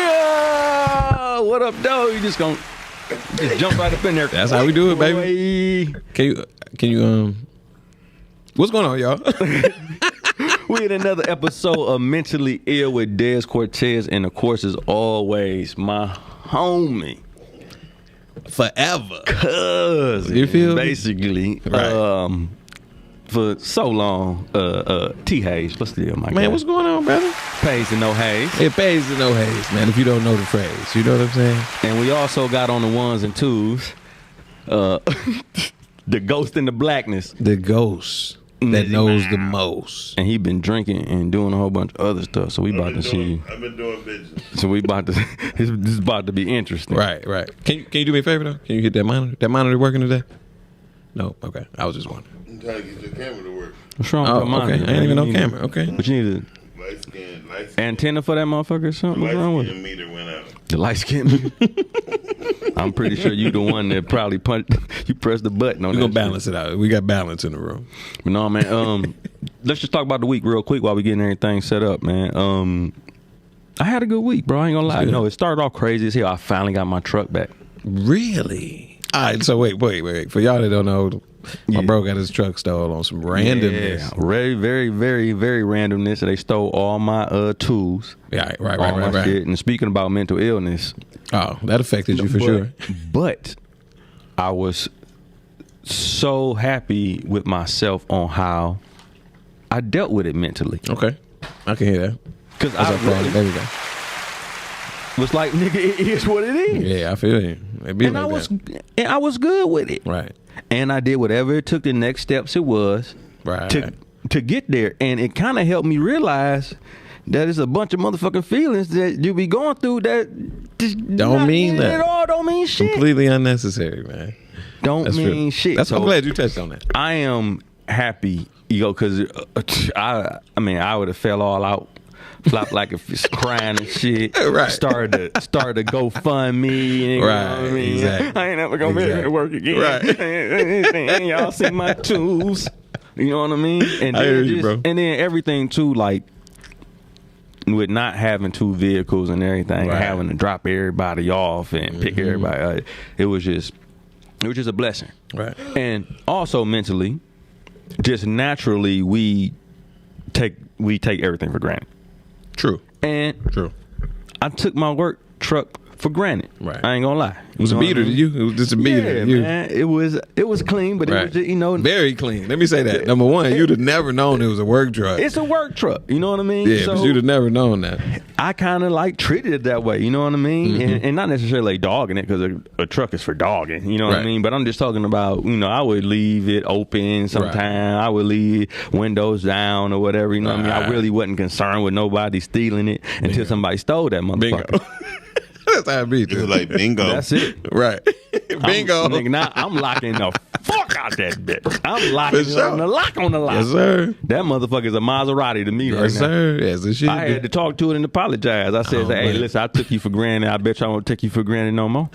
Yeah, what up, dog? You just jump right up in there. That's how we do it, baby. Can you what's going on, y'all? We in another episode of Mentally Ill with Dez Cortez, and of course, as always, my homie. Forever. Cousin. You feel basically. Right. For so long, T Hayes. What's the deal, my man? guy? What's going on, brother? Pays to no haze. It pays to no haze, man. If you don't know the phrase, you know what I'm saying. And we also got on the ones and twos, the ghost in the blackness, The ghost that knows the most. and he been drinking and doing a whole bunch of other stuff. So we about to see. I've been doing business. So we about to. This is about to be interesting. Right. Can you do me a favor though? Can you hit that monitor? That monitor working today? No. Okay. I was just wondering. I'm trying to get your camera to work. What's wrong with Oh, your monitor, okay. I man? ain't even You on need camera. Okay. But you need Light skin an antenna for that motherfucker or something. What's wrong with it? meter went out. The light skin. I'm pretty sure you the one that probably you pressed the button on We're that. gonna balance it out. We got balance in the room. But no, man. Let's just talk about the week real quick while we getting everything set up, man. I had a good week, bro. I ain't gonna lie. Good. No, it started off crazy as hell. I finally got my truck back. Really? All right. So wait. For y'all that don't know, my bro got his truck stolen on some randomness. Yeah, very, very, very, very randomness. They stole all my tools. Yeah. All Right. my shit. And speaking about mental illness, Oh, that affected you for sure. But I was so happy with myself on how I dealt with it mentally. Okay. I can hear that. Because That's I our problem. really There we go. was like, nigga, it is what it is. Yeah, I feel you. It be And like I was good with it. Right. And I did whatever it took, the next steps it was Right. to get there. And it kind of helped me realize that it's a bunch of motherfucking feelings that you be going through that just Don't mean that. at all. Don't mean shit. Completely unnecessary, man. Don't That's mean true. shit. I'm So glad you touched on that. I am happy, because I would have fell all out. Flopped like if it's crying and shit. Right. Started to GoFundMe. And, Right, You know what I mean? exactly. I ain't never gonna be able to work again. Right. Y'all see my tools. You know what I mean? And I then hear you, bro. And then everything too, like with not having two vehicles and everything, Right. having to drop everybody off and pick everybody up, it was just a blessing. Right. And also mentally, just naturally, we take everything for granted. True. And True. I took my work truck for granted. Right. I ain't gonna lie. It was a beater to you. It was just a beater Yeah, to you. man. It was clean, but it Right. was just, Very clean. Let me say that. Number one, you'd have never known it was a work truck. it's a work truck. You know what I mean? Yeah, but you'd have never known that. I kind of like treated it that way. You know what I mean? And not necessarily dogging it, because a truck is for dogging. You know what I Right. mean? But I'm just talking about, I would leave it open sometime. Right. I would leave windows down or whatever. You know what I mean? I Right. really wasn't concerned with nobody stealing it until somebody stole that motherfucker. Bingo. That's how it be. It was like bingo. That's it. Right. Bingo. Nigga, now I'm locking the fuck out that bitch. I'm locking For sure. on the lock. Yes, sir. That motherfucker's a Maserati to me right Yes, now. sir. Yes, it should I be. had to talk to it and apologize. I said, Oh, hey, man. listen, I took you for granted. I bet you I won't take you for granted no more.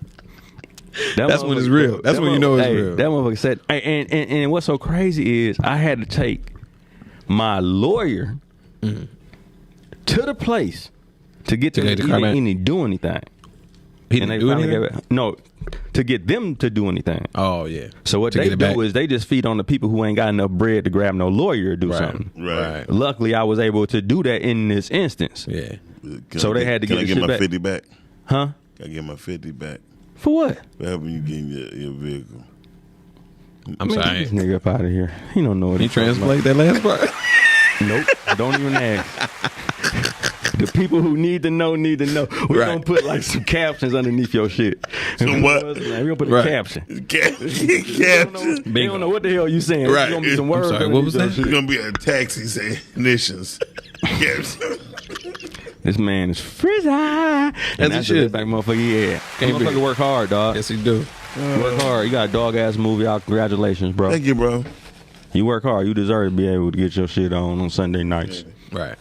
That's when it's real. That's when you know it's real. That motherfucker said, hey, and what's so crazy is I had to take my lawyer to the place to get them get the car back? to do anything. He And didn't they do finally anything? no, to get them to do anything. Oh, yeah. So what To they get it back. do is they just feed on the people who ain't got enough bread to grab no lawyer to do Right. something. Right. Luckily, I was able to do that in this instance. Yeah. So they had to Can get I the get shit my back. 50 back? Huh? Can I get my 50 back For what? for helping you get your vehicle? I'm Man, sorry. get this nigga up out of here. He don't know what He he's talking translate that last part? about. Nope. Don't even ask. The people who need to know need to know. We're Right. gonna put like some captions underneath your shit. Some what? We're gonna put a Right. caption. Caption. They don't know what the hell you saying. Right. There's gonna be some words. I'm sorry, what was underneath that? your It's shit. gonna be a taxi saying ignitions. Caption. This man is frizzy. And he that's should. the back motherfucker. Yeah. Can't Motherfucker be. work hard, dog. Yes, he do. Work hard. You got a dog ass movie out. Congratulations, bro. Thank you, bro. You work hard. You deserve to be able to get your shit on Sunday nights. Right.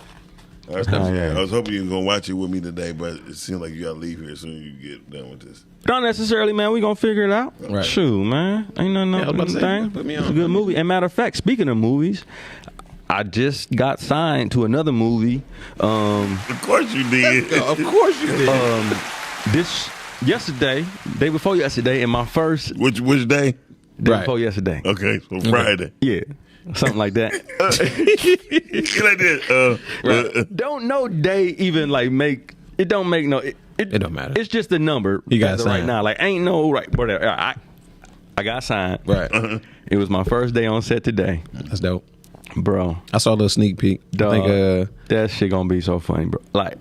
I was hoping you were gonna watch it with me today, but it seems like you gotta leave here as soon as you get done with this. Not necessarily, man. We gonna figure it out. Right. Shoot, man. Ain't nothing I was about to say, thing. put me It's a on. good movie. And matter of fact, speaking of movies, I just got signed to another movie. Of course you did. Of course you did. Yesterday, day before yesterday, in my first Which day? day Right. before yesterday. Okay, so Friday. Yeah, something like that. Like that. Don't no day even like make it. Don't make no. It don't matter. It's just a number. You got as of right signed. now. Like ain't no right. Whatever. I got signed. Right. It was my first day on set today, That's dope. bro. I saw a little sneak peek. Dog, I think that shit gonna be so funny, bro. Like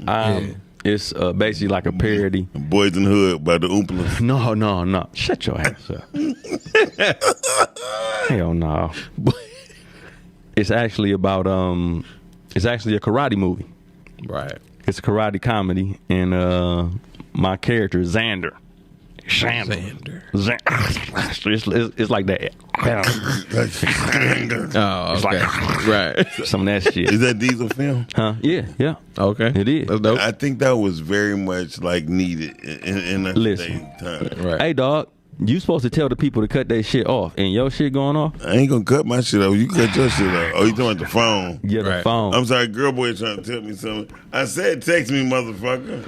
it's basically like a parody. Boys in the Hood by the Oompas. No. Shut your ass up. Hell no. It's actually about it's actually a karate movie. right. It's a karate comedy, and my character Xander. It's like that. Oh, It's okay. like- right. Some of that shit. Is that Diesel film? Huh? Yeah. Okay. It is. That's dope. I think that was very much like needed in that Listen. time. Right. Hey, dog. You supposed to tell the people to cut their shit off, and your shit going off? I ain't gonna cut my shit off. You cut your shit off. Oh, you talking about the phone? Yeah, the Right. phone. I'm sorry, girl boy trying to tell me something. I said text me, motherfucker.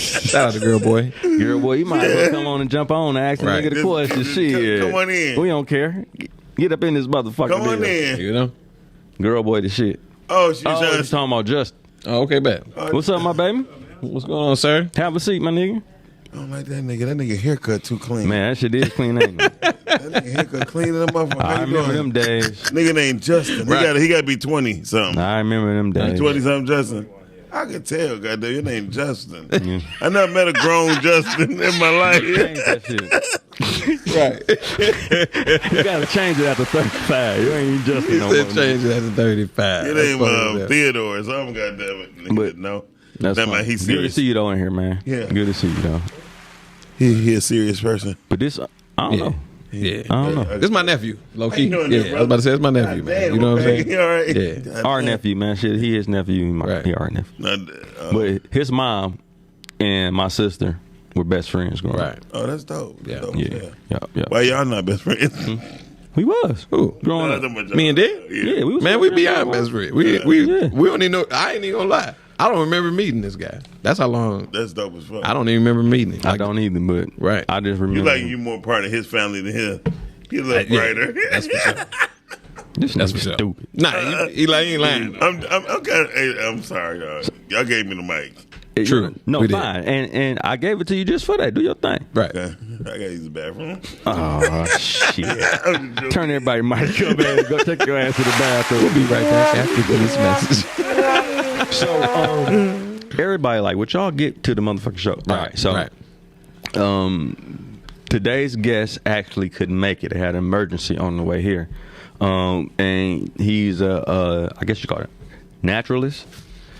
Shout out to girl boy. Girl, boy, you might as well come on and jump on and ask the Right. nigga the question. Shit. Come on in. We don't care. Get up in this motherfucker. Come on deal. in. You know. Girl, boy, the shit. Oh, she's Oh, trying you to talking about Justin. Oh, okay, bet. What's up, my baby? What's going on, sir? Have a seat, my nigga. I don't like that nigga. That nigga haircut too clean. Man, that shit is clean, ain't it? That nigga haircut clean than a motherfucker. I How you remember doing? them days. Nigga named Justin. Right. He got to be 20 something. I remember them days. 20 something Justin. I could tell, goddamn, your name Justin. I never met a grown Justin in my life. Change that shit. Right. You gotta change it after 35. You ain't even Justin no Said more. change it after 35. Your That's name funny as hell. Theodore or something, goddamn it. Nigga, But no. That's That fine. man, he's Good to serious. see you though in here, man. Yeah. Good to see you though. He a serious person. But this, I don't know. Yeah. I don't know. This is my nephew, low key. How you doing Yeah, there, I was about to say it's my nephew, God man. damn, You know what I'm okay. saying? You all right? Yeah. God Our damn. nephew, man. Shit, he is nephew. Right. He our nephew. Not- But his mom and my sister were best friends growing Right. up. oh, that's dope. Yeah. Dope, Yeah. Why y'all not best friends? We was. Who? Growing up. Me and Dick? Yeah, we was. Man, we best beyond friends. best friends. We Yeah. don't even know. I ain't even gonna lie. I don't remember meeting this guy. That's how long. That's dope as fuck. I don't even remember meeting him. I Like, don't either, but Right. I just You remember. like you more part of his family than him. He a little Yeah, brighter. That's for sure. This That's nigga for sure. stupid. Nah, he ain't lying. I'm sorry, y'all. Y'all gave me the mic. True. No, We did. fine. And I gave it to you just for that. Do your thing. Right. Okay. I gotta use the bathroom. Oh shit! I'm joking. Turn everybody mic up and go take your ass to the bathroom. We'll be right back after this message. So everybody like, what y'all get to the motherfucking show? All right. So right. today's guest actually couldn't make it. It had an emergency on the way here. And he's I guess you call it naturalist.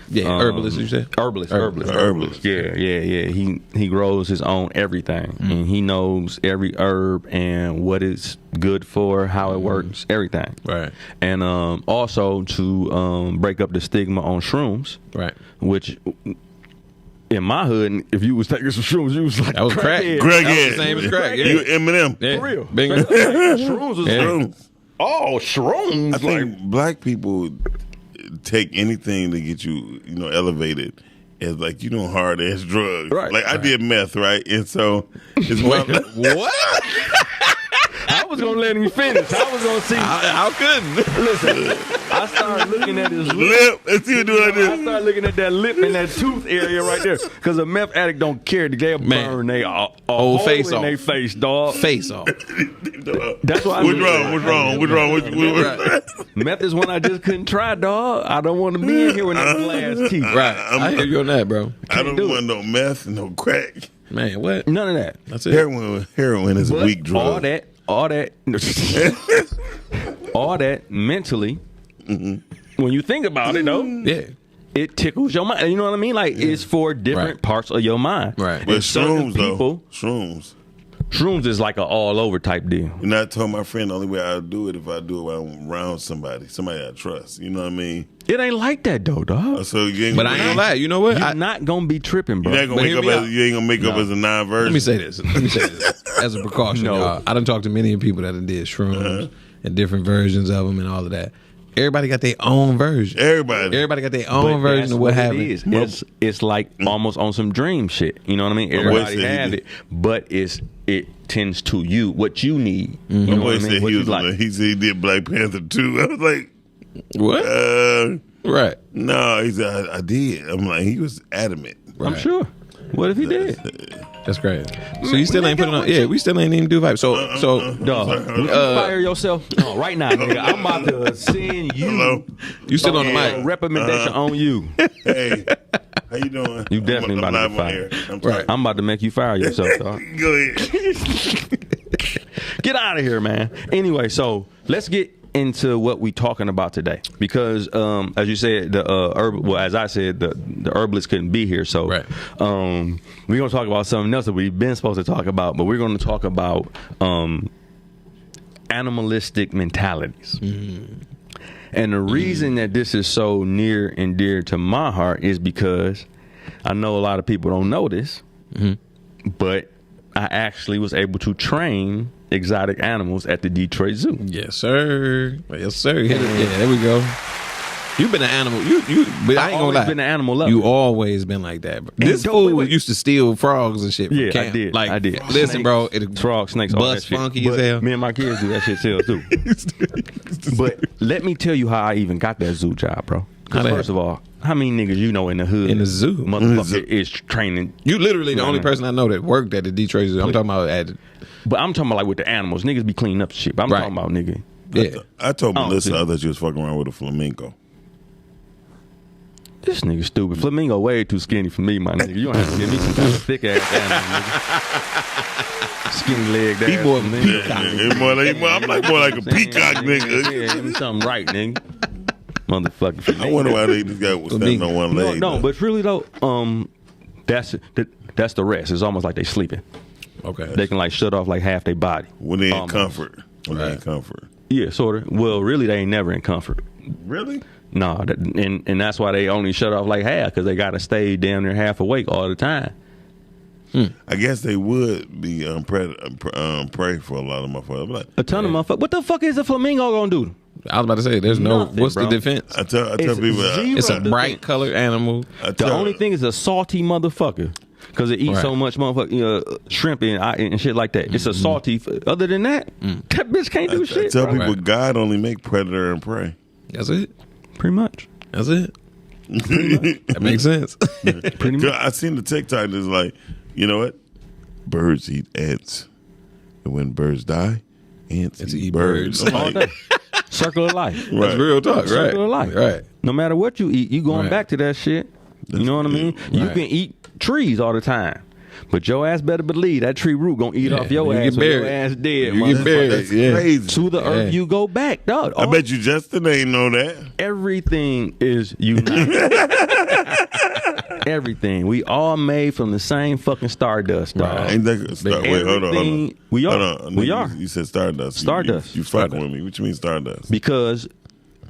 Yeah, herbalist, you said? Herbalist. Yeah. He grows his own everything, and he knows every herb and what it's good for, how it works, everything. Right. And also to break up the stigma on shrooms, Right. which in my hood, if you was taking some shrooms, you was like That was crack. crackhead. Greg That was Ed. the same as crack, yeah. You Eminem. Yeah. For real. Bingo. Shrooms was Yeah. Shrooms. oh shrooms. I think black people take anything to get you, elevated as like, hard ass drugs. Right. Like I did meth, right? And so it's What? I was gonna let him finish. I was gonna see. How couldn't? Listen, I started looking at his lip. lip. Let's see what do like I this. started looking at that lip and that tooth area right there, because a meth addict don't care. They'll Man. burn they Whole face in off. their face, dog. Face off. That's why. What's wrong? Meth is one I just couldn't try, dog. I don't want to be in here with no glass teeth. Right. I hear you on that, bro. I don't do want no meth, no crack. Man, what? None of that. That's it. Heroin is a But weak drug. all that mentally. When you think about it, though, Yeah. it tickles your mind. You know what I mean? Like it's for different Right. parts of your mind. Right. But And certain shrooms, though. people, Shrooms. Shrooms is like an all over type deal. And I told my friend the only way I do it if I do it when I'm around somebody I trust. You know what I mean? It ain't like that though, dog. So you ain't But I ain't gonna lie. You know what? You're not gonna be tripping, bro. You're not gonna But wake hear up me as out. you ain't gonna make up as a non-virgin. Let me say this. As a precaution, y'all. I done talked to many people that done did shrooms and different versions of them and all of that. Everybody got their own version. Everybody got their own version of what happened. It's like almost on some dream shit. You know what I mean? Everybody has it, but it tends to you what you need. You know what I mean? What you like. He said he did Black Panther 2. I was like, What? Right. No, he said I did. I'm like, he was adamant. Right. I'm sure. What if he did? That's crazy. So you still ain't putting on? Yeah, we still ain't even do vibes. So dog, would you fire yourself right now, nigga? I'm about to send you. Hello? You still on the mic? Recommendation on you. Hey, how you doing? You definitely about to fire. Right. I'm about to make you fire yourself, dog. Go ahead. Get out of here, man. Anyway, so let's get into what we talking about today, because as you said, as I said, the herbalist couldn't be here, so right. We're gonna talk about something else that we've been supposed to talk about, but we're gonna talk about animalistic mentalities. And the reason that this is so near and dear to my heart is because I know a lot of people don't know this, but I actually was able to train exotic animals at the Detroit Zoo. Yes, sir. Yes, sir. Yeah, there we go. You've been an animal. But I ain't gonna lie. Been an animal lover. You always been like that, bro. This fool used to steal frogs and shit from camp. I did. Like, I did. Listen, Snakes, bro. Frog, snakes, all that bust shit. funky as hell. Me and my kids do that shit still too. But let me tell you how I even got that zoo job, bro. Because first of all, how many niggas you know in the hood? In the zoo. Motherfucker is training. You literally the only person I know that worked at the Detroit Zoo. I'm talking about But I'm talking about like with the animals. Niggas be cleaning up the shit. But I'm talking about nigga. Yeah. I told Melissa I thought she was fucking around with a flamingo. This nigga stupid. Flamingo way too skinny for me, my nigga. You don't have to give me some kind of thick ass animal, nigga. Skinny legged ass. He more I'm like more like a peacock, nigga. Yeah, give me something right, nigga. Motherfucker. I wonder why this guy was standing on one leg. No, but really though, that's the rest. It's almost like they sleeping. Okay. They can like shut off like half their body. When they in comfort. When they in comfort. Yeah, sort of. Well, really, they ain't never in comfort. Really? No, and that's why they only shut off like half, because they got to stay down there half awake all the time. I guess they would be prey for a lot of motherfuckers. Like, a ton of motherfuckers. What the fuck is a flamingo gonna do? I was about to say, there's Nothing, what's bro. the defense? I tell people, It's a bright colored animal. The only thing is a salty motherfucker, because it eats so much motherfucking shrimp and shit like that. It's a salty. Other than that, that bitch can't do shit. I tell bro. people God only make predator and prey. That's it. Pretty much. That's it. That makes sense. Pretty much. I seen the TikTok that's like, you know what? Birds eat ants. And when birds die, ants eat birds. All day. Circle of life. Right. That's real talk, right? Circle of life. Right. No matter what you eat, you going back to that shit. You know what I mean? Right. You can eat trees all the time, but your ass better believe that tree root gonna eat off your ass when your ass dead. You get buried. That's crazy. To the earth you go back, dog. I bet you Justin ain't know that. Everything is united. Everything. We all made from the same fucking stardust, dog. Right. Ain't that wait, hold on. We are. Hold on. We are. You said stardust. Stardust. You fucking with me. What you mean stardust? Because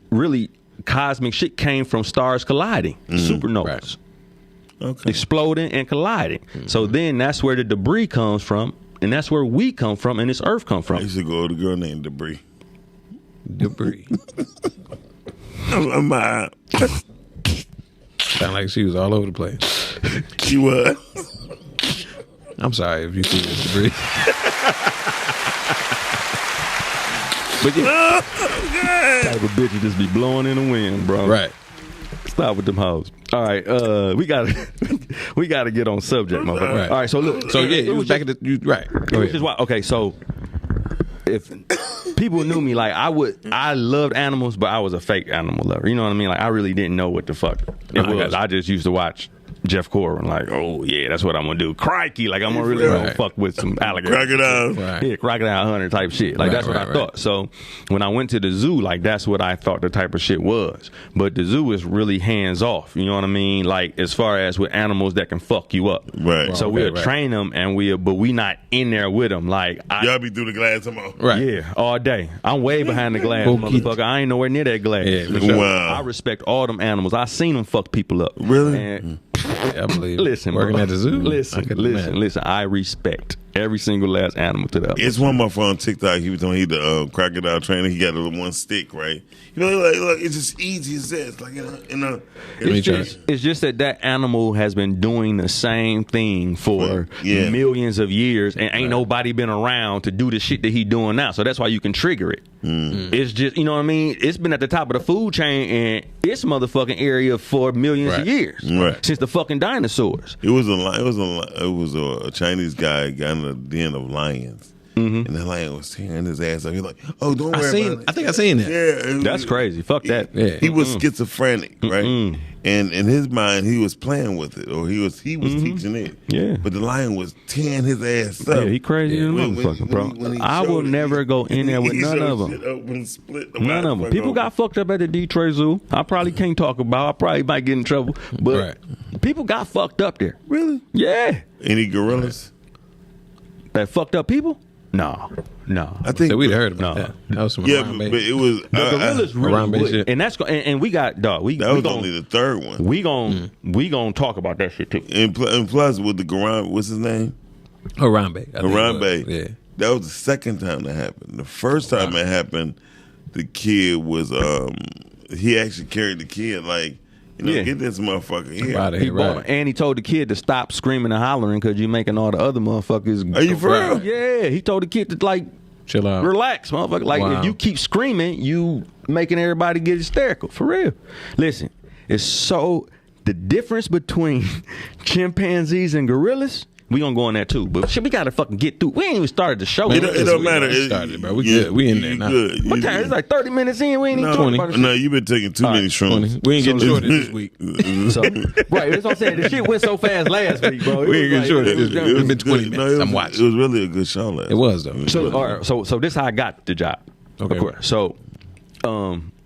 really, cosmic shit came from stars colliding, supernovas. Right. Okay. Exploding and colliding. So then that's where the debris comes from, and that's where we come from, and this earth come I from. used to go with a girl named Debris. Debris. I'm out. Sound like she was all over the place. She was. I'm sorry if you see this debris. But yeah. Type of bitches just be blowing in the wind, bro. Right. Stop with them hoes. All right, we gotta get on subject, motherfucker. Right. All right, so look, So yeah, it you was back at the right. Go Which is ahead. why. Okay, so if people knew me, like I loved animals, but I was a fake animal lover. You know what I mean? Like I really didn't know what the fuck it I got was. you. I just used to watch Jeff Corwin, like, oh yeah, that's what I'm gonna do. Crikey, like I'm gonna really gonna fuck with some alligators. Crocodile. Yeah, crocodile hunter type shit. Like that's what I thought. So when I went to the zoo, like that's what I thought the type of shit was. But the zoo is really hands off. You know what I mean? Like as far as with animals that can fuck you up. Right. So we'll train them, and but we not in there with them. Like y'all be through the glass tomorrow. Right. Yeah, all day. I'm way behind the glass, motherfucker. I ain't nowhere near that glass. Yeah, sure. Wow. I respect all them animals. I seen them fuck people up. Really? And, I believe. Listen, working bro. at the zoo. Listen. I respect every single last animal to the. It's one of my friends on TikTok. He was telling me he the crocodile trainer. He got a one stick, right? You know, like look, it's just easy as this. Like it's just that animal has been doing the same thing for millions of years, and ain't nobody been around to do the shit that he doing now. So that's why you can trigger it. It's just, you know what I mean? It's been at the top of the food chain in its motherfucking area for millions of years, since the fucking dinosaurs. It was a Chinese guy got in a den of lions. And the lion was tearing his ass up. He's like, "Oh, don't worry about it." I think I seen that. Yeah, That's crazy. Fuck that. Yeah. He was schizophrenic, right? And in his mind, he was playing with it, or he was teaching it. Yeah. But the lion was tearing his ass up. Yeah, he crazy as a motherfucker, bro. I will never go in there with none of them. None of them. People got fucked up at the Detroit Zoo. I probably can't talk about. I probably might get in trouble. But people got fucked up there. Really? Yeah. Any gorillas? That fucked up people? No. I think we'd heard about that. That was some but it was the gorillas really shit. and that's and we got dog. That was only the third one. We gon' talk about that shit too. And plus with the Garan, what's his name? Harambe. Harambe. Yeah. That was the second time that happened. The first time it happened, the kid was he actually carried the kid like. Get this motherfucker here. He bought him, and he told the kid to stop screaming and hollering because you're making all the other motherfuckers. Are you for real? Yeah, he told the kid to like chill out, relax, motherfucker. Like if you keep screaming, you making everybody get hysterical. For real. Listen, it's so the difference between chimpanzees and gorillas. We gonna go on that too, but shit, we gotta fucking get through. We ain't even started the show. It don't matter. It started, bro. We good. We in there now. Good. What time? It's like 30 minutes in. We ain't even talking about it. No, you've been taking too many shrooms. We ain't getting shorted this week. Right, that's what I'm saying. The shit went so fast last week, bro. We ain't getting shorted this week. It's been 20 minutes. I'm watching. It was really a good show last. It was though. So, all right, so this is how I got the job. Okay. Of course. So,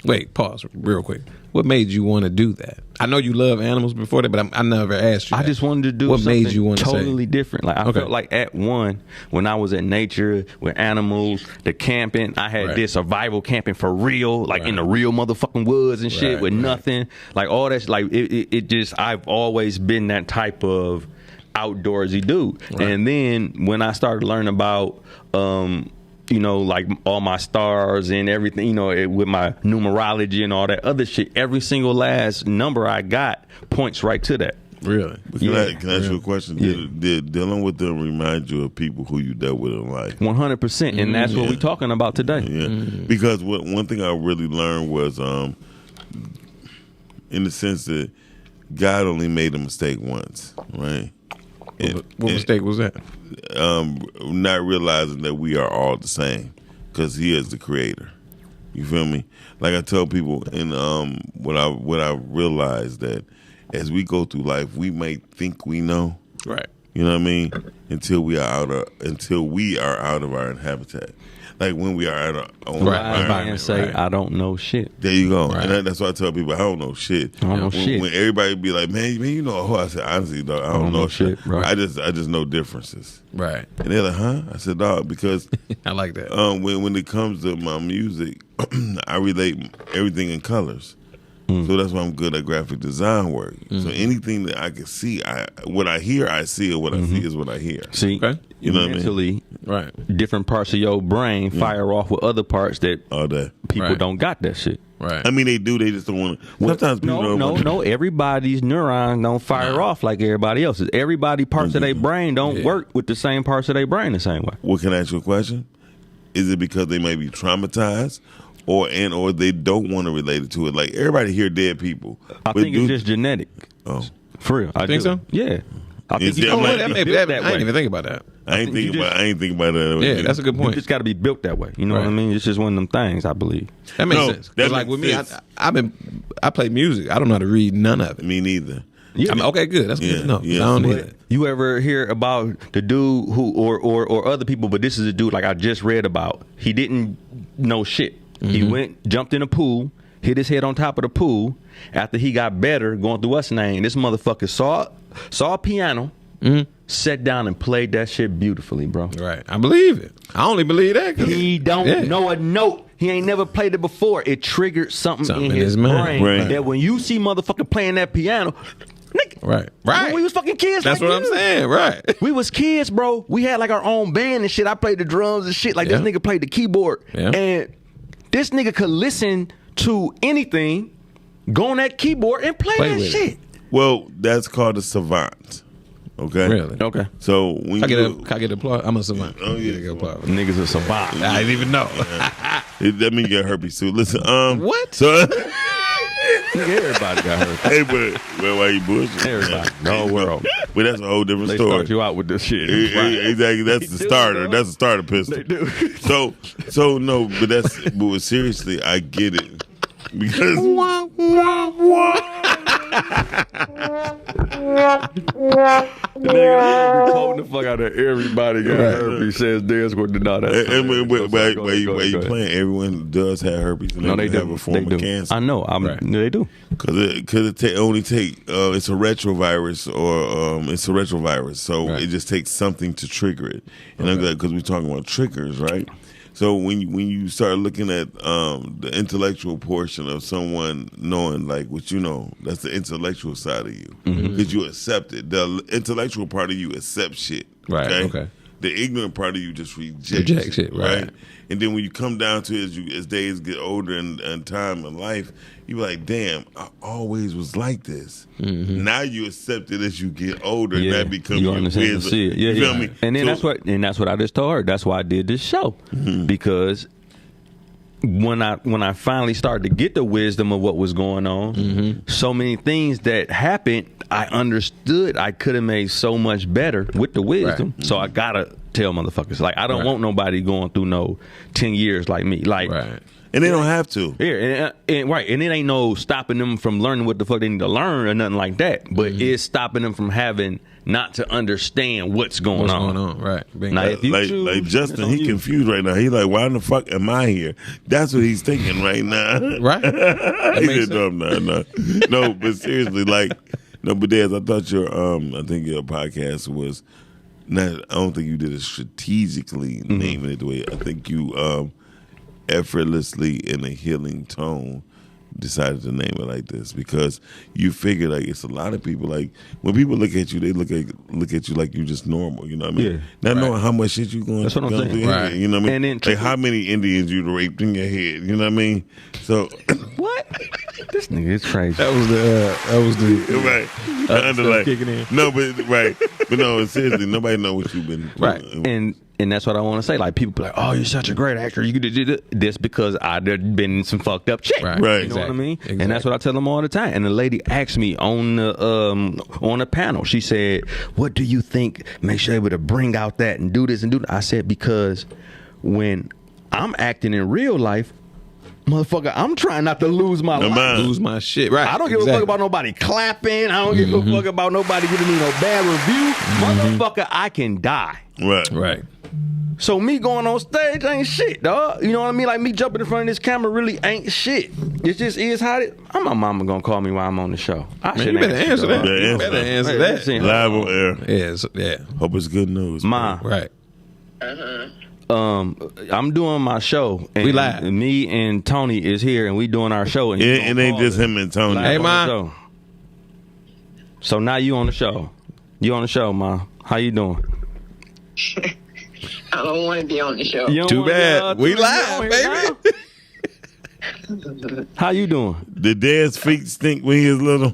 wait, pause real quick. What made you want to do that? I know you love animals before that, but I never asked you. I just wanted to do what something made you want totally to different. Like I felt like at one, when I was at nature with animals, the camping, I had this survival camping for real, like in the real motherfucking woods and shit with nothing, like all that. Like it just, I've always been that type of outdoorsy dude. And then when I started learning about like all my stars and everything, with my numerology and all that other shit, every single last number I got points right to that. Really? Can I ask you a question? Did dealing with them remind you of people who you dealt with in life? 100%, and that's what we're talking about today. Yeah, because one thing I really learned was, in the sense that God only made a mistake once, right? What mistake was that? Not realizing that we are all the same because He is the creator. You feel me? Like I tell people, and what I realized that as we go through life, we may think we know, right? You know what I mean? Until we are out of our habitat. Like when we are at our own environment. And say, I don't know shit. There you go. Right. And that's why I tell people, I don't know shit. I don't know shit. When everybody be like, man, you know who? I said, honestly, dog, I don't know shit. Right. I just know differences. Right. And they're like, huh? I said, dog, because I like that. When it comes to my music, I relate everything in colors. So that's why I'm good at graphic design work. So anything that I can see, what I hear, I see, and what I see is what I hear. See, you know mentally, what I mean? Different parts of your brain fire off with other parts that people don't got that shit. Right. I mean, they do. They just don't want to. Sometimes people don't want to. No. Everybody's neurons don't fire off like everybody else's. Everybody parts of their brain don't work with the same parts of their brain the same way. Well, can I ask you a question? Is it because they may be traumatized? Or they don't want to relate it to it. Like everybody here, dead people. I think it's just genetic. Oh, for real? I think so. Yeah, I think I ain't even think about that. I ain't think about that. Yeah, that's a good point. You just got to be built that way. You know what I mean? It's just one of them things. I believe that makes sense. Because like with me, I play music. I don't know how to read none of it. Me neither. Yeah. I mean, okay, good. That's good to know. Yeah. I don't need it. You ever hear about the dude who, or other people, but this is a dude like I just read about. He didn't know shit. He jumped in a pool, hit his head on top of the pool. After he got better, going through what's name, this motherfucker saw a piano, sat down and played that shit beautifully, bro. Right. I believe it. I only believe that. He don't know a note. He ain't never played it before. It triggered something in his brain right. that when you see motherfucker playing that piano, nigga, Right. when we was fucking kids. That's like what I'm saying. Right. We was kids, bro. We had like our own band and shit. I played the drums and shit. Like this nigga played the keyboard. Yeah. And this nigga could listen to anything, go on that keyboard and play that with shit. Well, that's called a savant. Okay. Really? Okay. So when Can I get applause? I'm a savant. Oh, yeah. Get applause. Niggas a savant. I didn't even know. that means you got herpes too. Listen, What? So Everybody got hurt. hey, but why you bullshit? Everybody. The whole world. But that's a whole different They story. start you out with this shit. Exactly. That's the They do, starter. bro. That's the starter pistol. They do. So no, but seriously, I get it because Nigga, be quoting the fuck out of everybody. Got herpes. Says Dez Cortez. No, that's Why you playing? Everyone does have herpes. And No, they have do. a form They of do. cancer. I know. They do. Because it only take it's a retrovirus or it's a retrovirus, so it just takes something to trigger it. And I'm glad because we're talking about triggers, right? So when you start looking at the intellectual portion of someone knowing like what you know, that's the intellectual side of you because you accept it. The intellectual part of you accepts shit, Right, okay. The ignorant part of you just rejects it, right. And then when you come down to it, as days get older and time in life, you be like, damn, I always was like this. Now you accept it as you get older, and that becomes you your understand and wisdom. see it. Yeah, you feel me? And then that's what I just told her. That's why I did this show because when I finally started to get the wisdom of what was going on, so many things that happened, I understood I could have made so much better with the wisdom. Right. So I gotta tell motherfuckers like I don't want nobody going through no 10 years like me. Like. Right. And they don't have to. Yeah, and right, and it ain't no stopping them from learning what the fuck they need to learn or nothing like that. But it's stopping them from having not to understand what's going on. Right. Now, if you choose, Like Justin, it's on he you. confused right now. He like, why in the fuck am I here? That's what he's thinking right now. Right. That He makes said, no, but seriously, like, no, but Dez, I thought I think your podcast was not. I don't think you did it strategically, naming it the way. I think you effortlessly in a healing tone decided to name it like this because you figure like it's a lot of people like when people look at you they look at you like you just normal, you know what I mean? Yeah. Not knowing how much shit you going That's what I'm saying. through your Right. head, you know what I mean? And then like how many Indians you raped in your head, you know what I mean? So What? This nigga is crazy. That was the right. Underline. kicking in. No, but right. But no, seriously, nobody know what you've been through. Right. And that's what I want to say. Like people be like, "Oh, you're such a great actor. You could do this because I've been in some fucked up shit." Right. Right. You know what I mean? Exactly. And that's what I tell them all the time. And the lady asked me on the panel. She said, "What do you think makes you able to bring out that and do this and do that?" I said, "Because when I'm acting in real life, motherfucker, I'm trying not to lose my life. Lose my shit. Right. I don't give a fuck about nobody clapping. I don't give a fuck about nobody giving me no bad review. Motherfucker, I can die." Right. Right. So me going on stage ain't shit, dog. You know what I mean? Like me jumping in front of this camera really ain't shit. It just is how it. My mama gonna call me while I'm on the show. Man, you better answer that. Yeah, You better answer that. Live on air. Yeah. Hope it's good news. Ma, Right. I'm doing my show. And We live. Me and Tony is here, and we doing our show. And you It gonna ain't call just us him and Tony. live Hey, on Ma. the show. So now you on the show. You on the show, Ma. How you doing? I don't want to be on the show. You don't Too wanna bad. be, We Tony, live, on here baby. now? How you doing? The Dez feet stink when he was little.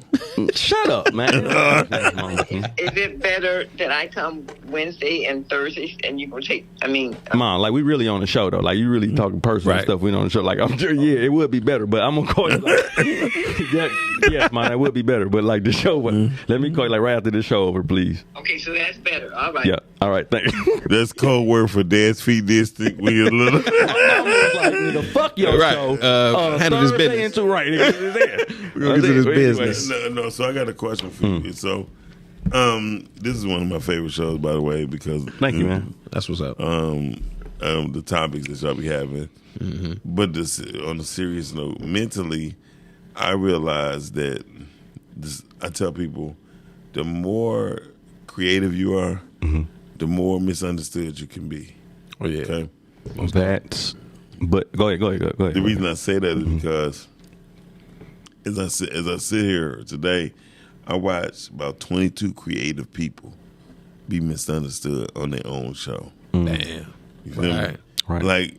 Shut up, man. Is it better that I come Wednesday and Thursdays and you gonna take? I mean, Mom, like we really on the show though. Like you really talking personal Right. stuff. We on the show. Like I'm sure, yeah, it would be better. But I'm gonna call you. Like, yes, man, it would be better. But like the show, let me call you like right after the show over, please. okay, so that's better. All right. Yeah. All right. Thank you. That's code word for Dez feet did stink when he was little. My mom was nigga, fuck your Right. show. Handle this Thursday business. into right. We're gonna get to this business. No, so I got a question for you. So, this is one of my favorite shows, by the way, because Thank you, man. That's what's up. the topics that y'all be having. Mm-hmm. But this, on a serious note, mentally, I realize that I tell people, the more creative you are, the more misunderstood you can be. Oh yeah. Okay. But go ahead. The reason I say that is because as I sit here today, I watch about 22 creative people be misunderstood on their own show. Damn. You feel me? Right. Like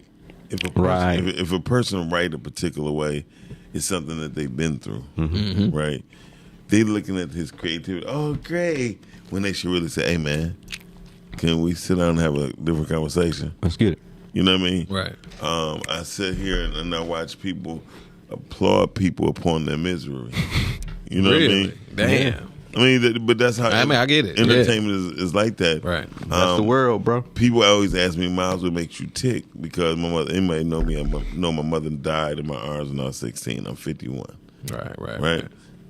if a person write a particular way, it's something that they've been through, right? They looking at his creativity. Oh, great! When they should really say, "Hey, man, can we sit down and have a different conversation?" Let's get it. You know what I mean? Right. I sit here and I watch people applaud people upon their misery. You know what I mean? Damn. I mean, but that's how I get it. Entertainment is like that. Right. That's the world, bro. People always ask me, Miles, what makes you tick? Because my mother, anybody know me, know my mother died in my arms when I was 16. I'm 51. Right.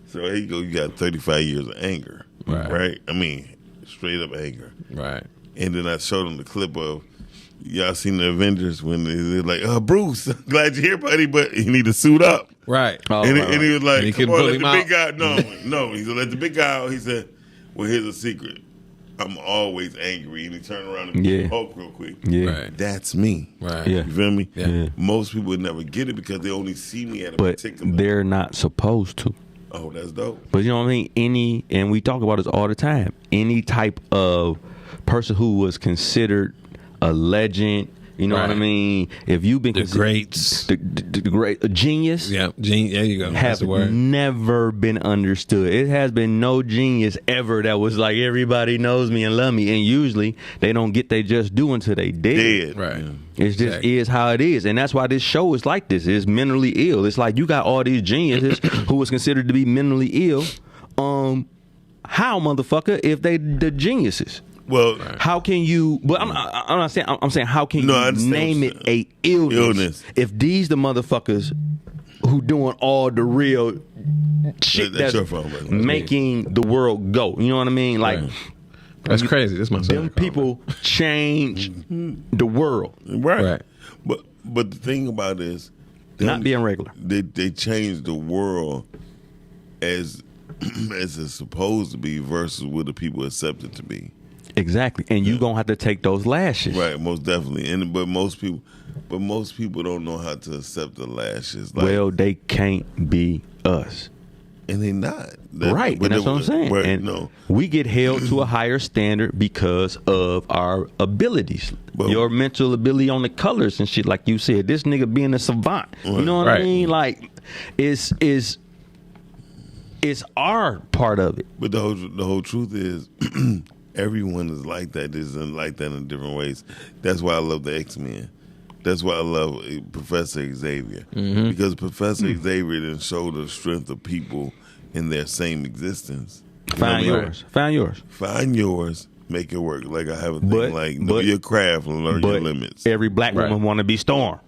So here you go, you got 35 years of anger. Right? I mean, straight up anger. Right. And then I showed them the clip of, y'all seen the Avengers when they're like, "Oh, Bruce, glad you're here, buddy, but you need to suit up." Right. And he was like, he "Come couldn't on, pull let him the out. big guy." No. He said, "Let the big guy out." He said, "Well, here's a secret. I'm always angry." And he turned around and Hulk real quick. Yeah. Right. That's me. Right. Yeah. You feel me? Yeah. Most people would never get it because they only see me at a But particular. they're not supposed to. Oh, that's dope. But you know what I mean? And we talk about this all the time. Any type of person who was considered a legend, you know what I Right. mean? If you've been The greats. the great a genius, Yeah. There you go. That's have the word. never been understood. It has been no genius ever that was like, everybody knows me and love me. And usually they don't get they just due until they dead. Right. Yeah. It just Exactly. is how it is. And that's why this show is like this. It's mentally ill. It's like you got all these geniuses who was considered to be mentally ill. How, motherfucker, if they the geniuses? Well, How can you? But I'm not saying. I'm saying how can No, I you understand name what it a illness Illness. if these the motherfuckers who doing all the real shit That's that's your fault, brother. making the world go? You know what I mean? Like Right. That's crazy. That's my son. them people change the world, right. But the thing about it is, not being regular. they changed the world as it's supposed to be versus what the people accept it to be. Exactly, and you gonna have to take those lashes. Right, most definitely. But most people don't know how to accept the lashes. Like, Well, they can't be us. and they not Right, but and that's they- what I'm saying. Right, And no, we get held to a higher standard because of our abilities. But- Your mental ability on the colors and shit, like you said. This nigga being a savant. You know what I Right. mean? Like, it's our part of it. but the whole truth is, everyone is like that. Is like that in different ways. That's why I love the X-Men. That's why I love Professor Xavier, because Professor Xavier didn't show the strength of people in their same existence. You know what I Find mean? yours. Find yours. Find yours, make it work. Like I have a thing But- like know your craft and learn your But limits. every black Right. woman want to be Storm.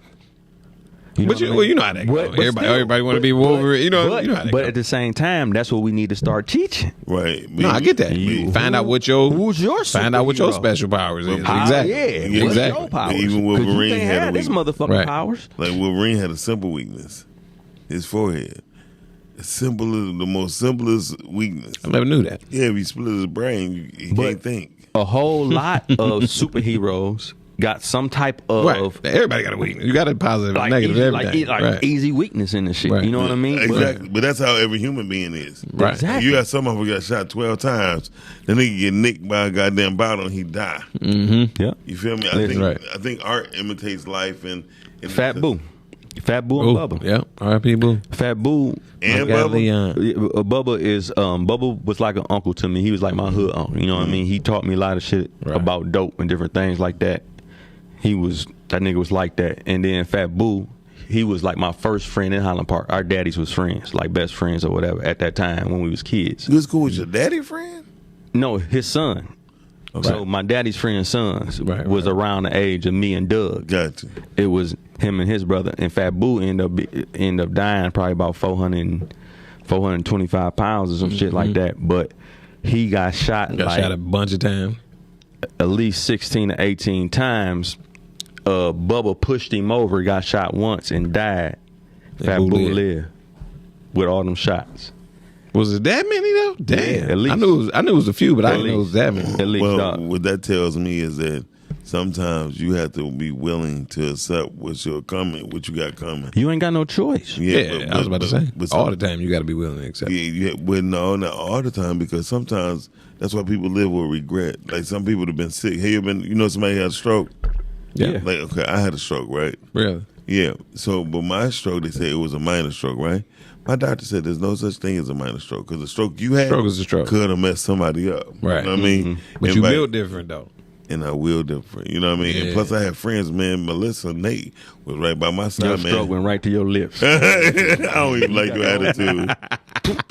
But what I mean? you know how that goes. But still- Everybody want to be Wolverine. You know how that But goes. at the same time, that's what we need to start teaching. Right. No, I get that. You- Find out what who's your find out what your superhero? special powers is. How- Exactly. Yeah, what's Exactly. your powers? Even 'Cause Wolverine you can't had a have this weakness. motherfucking Right. powers. Like Wolverine had a simple weakness, his forehead. It's simple as the most simplest weakness. I never knew that. Yeah, if he split his brain, he But- can't think. A whole lot of superheroes got some type of Right. Everybody got a weakness. You got a positive and negative. Everything. Right. easy weakness in this shit. Right. You know what I mean? Exactly. But that's how every human being is. Right. Exactly. You got someone who got shot 12 times, the nigga get nicked by a goddamn bottle and he die. Yeah. You feel me? Listen, right. I think art imitates life and Fat Boo. Fat Boo and Ooh, Bubba. yeah. R.I.P. Boo. Fat Boo And Got Bubba. Leon. Bubba is Bubba was like an uncle to me. He was like my hood uncle. You know what I mean? He taught me a lot of shit Right. about dope and different things like that. That nigga was like that. And then Fat Boo, he was like my first friend in Highland Park. Our daddies was friends, like best friends or whatever at that time when we was kids. You was cool with your daddy friend? No, his son. So my daddy's friend's sons Right, was right. around the age of me and Doug. Gotcha. It was Him and his brother. And Fat Boo end up dying probably about 425 pounds or some shit like that. But he got shot shot a bunch of times. At least 16 to 18 times. Bubba pushed him over, got shot once and died. Fat Boo lived with all them shots. Was it that many though? Damn. Yeah, at least. I knew it was a few, but I didn't know it was that many. At least, well, what that tells me is that sometimes you have to be willing to accept what you got coming. You ain't got no choice. Yeah, I was about to say. All the time you got to be willing to accept. No, not all the time, because sometimes that's why people live with regret. Like some people have been sick. Hey, somebody had a stroke. Yeah. Like, okay, I had a stroke, right? Really? Yeah. So, but my stroke, they said it was a minor stroke, right? My doctor said there's no such thing as a minor stroke, because the stroke you had is a stroke. Could have messed somebody up. Right. You know what I mean? But you built different though. And I will different. You know what I mean? Yeah. And plus I had friends, man. Melissa, Nate was right by my side, your man. stroke went right to your lips. I don't even like your attitude.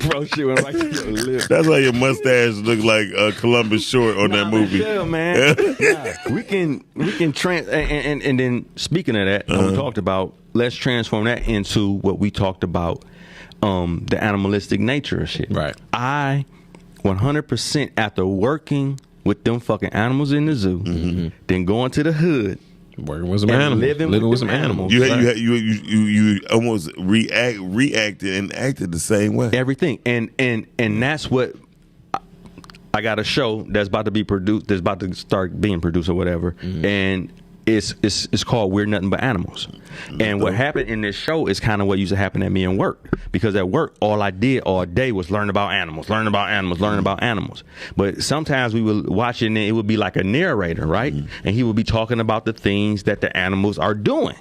Bro, shit went right to your lips. That's why your mustache look like Columbus Short on that movie. Yeah, man. We can and then speaking of that, we talked about, let's transform that into what we talked about, the animalistic nature of shit. Right. I 100% after working with them fucking animals in the zoo, then going to the hood, working with some animals, living with some animals. You almost reacted and acted the same way. Everything, and that's what I got a show that's about to be produced, that's about to start being produced or whatever, and it's called We're Nothing But Animals. And what happened in this show is kind of what used to happen at me in work, because at work all I did all day was learn about animals. But sometimes we would watch it and it would be like a narrator, right? And he would be talking about the things that the animals are doing.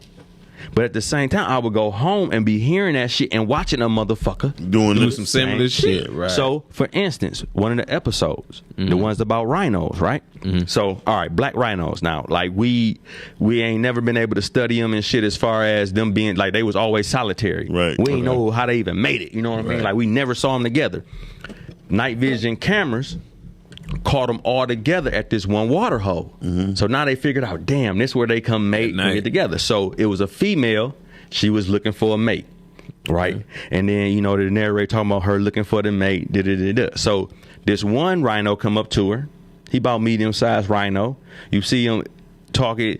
But at the same time, I would go home and be hearing that shit and watching a motherfucker doing some similar shit. Right. So, for instance, one of the episodes, the ones about rhinos, right? So, all right, black rhinos. Now, like we ain't never been able to study them and shit as far as them being like they was always solitary. Right. We ain't know how they even made it. You know what I mean? Like we never saw them together. Night vision cameras caught them all together at this one water hole. So now they figured out, damn, this is where they come mate and get together. So it was a female. She was looking for a mate, right? And then, the narrator talking about her looking for the mate. So this one rhino come up to her. He about medium-sized rhino. You see him talking,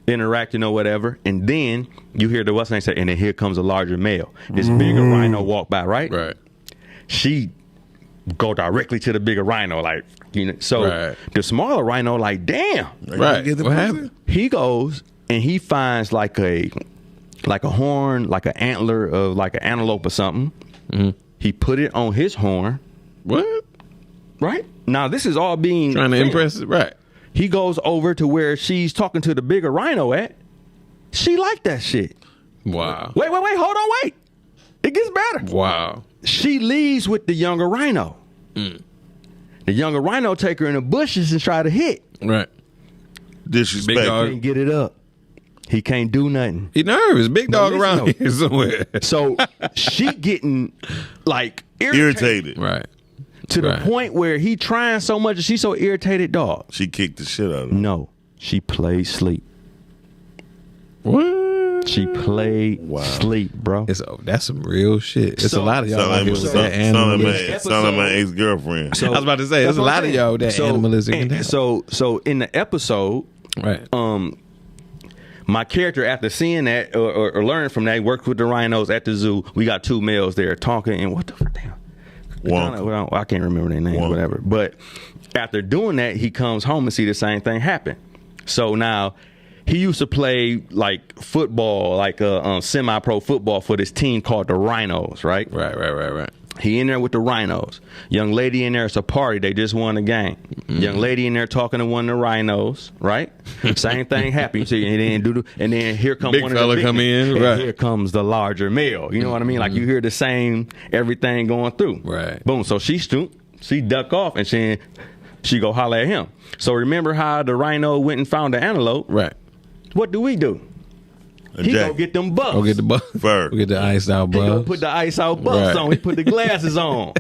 interacting or whatever. And then you hear the what's name say, and then here comes a larger male. This bigger rhino walk by, right? Right. She go directly to the bigger rhino, like, so the smaller rhino, like, damn, right? What happened? He goes and he finds like a horn, like an antler of like an antelope or something. He put it on his horn. What? Right now, this is all being trying to impress. Right. He goes over to where she's talking to the bigger rhino at. She liked that shit. Wow. Wait, hold on, wait. It gets better. Wow. She leaves with the younger rhino. The younger rhino take her in the bushes and try to hit. Right. Disrespect. Big dog can't get it up. He can't do nothing. He nervous. Big dog around here somewhere. So she getting like irritated. Right. To the point where he trying so much and she's so irritated, dog. She kicked the shit out of him. No. She played sleep. What? She played sleep, bro. That's some real shit. It's a lot of y'all out here with that animalistic. Sound like my ex-girlfriend. So, I was about to say, there's a lot of y'all with that animalistic. So in the episode, right? My character, after seeing that or learning from that, worked with the rhinos at the zoo. We got two males there talking, and what the damn? I can't remember their names, whatever. But after doing that, he comes home and see the same thing happen. So now he used to play like football, like semi-pro football for this team called the Rhinos, right? Right. He in there with the Rhinos. Young lady in there, it's a party. They just won the game. Young lady in there talking to one of the Rhinos, right? Same thing happened. See, and then here comes big one fella of the big come in. and right. Here comes the larger male. You know what I mean? Like you hear the same everything going through. Right. Boom. So she duck off and she go holler at him. So remember how the rhino went and found the antelope? Right. What do? He go get them bugs. Go get the bugs. Fur. Go get the iced out bugs. He go put the ice out bugs on. He put the glasses on.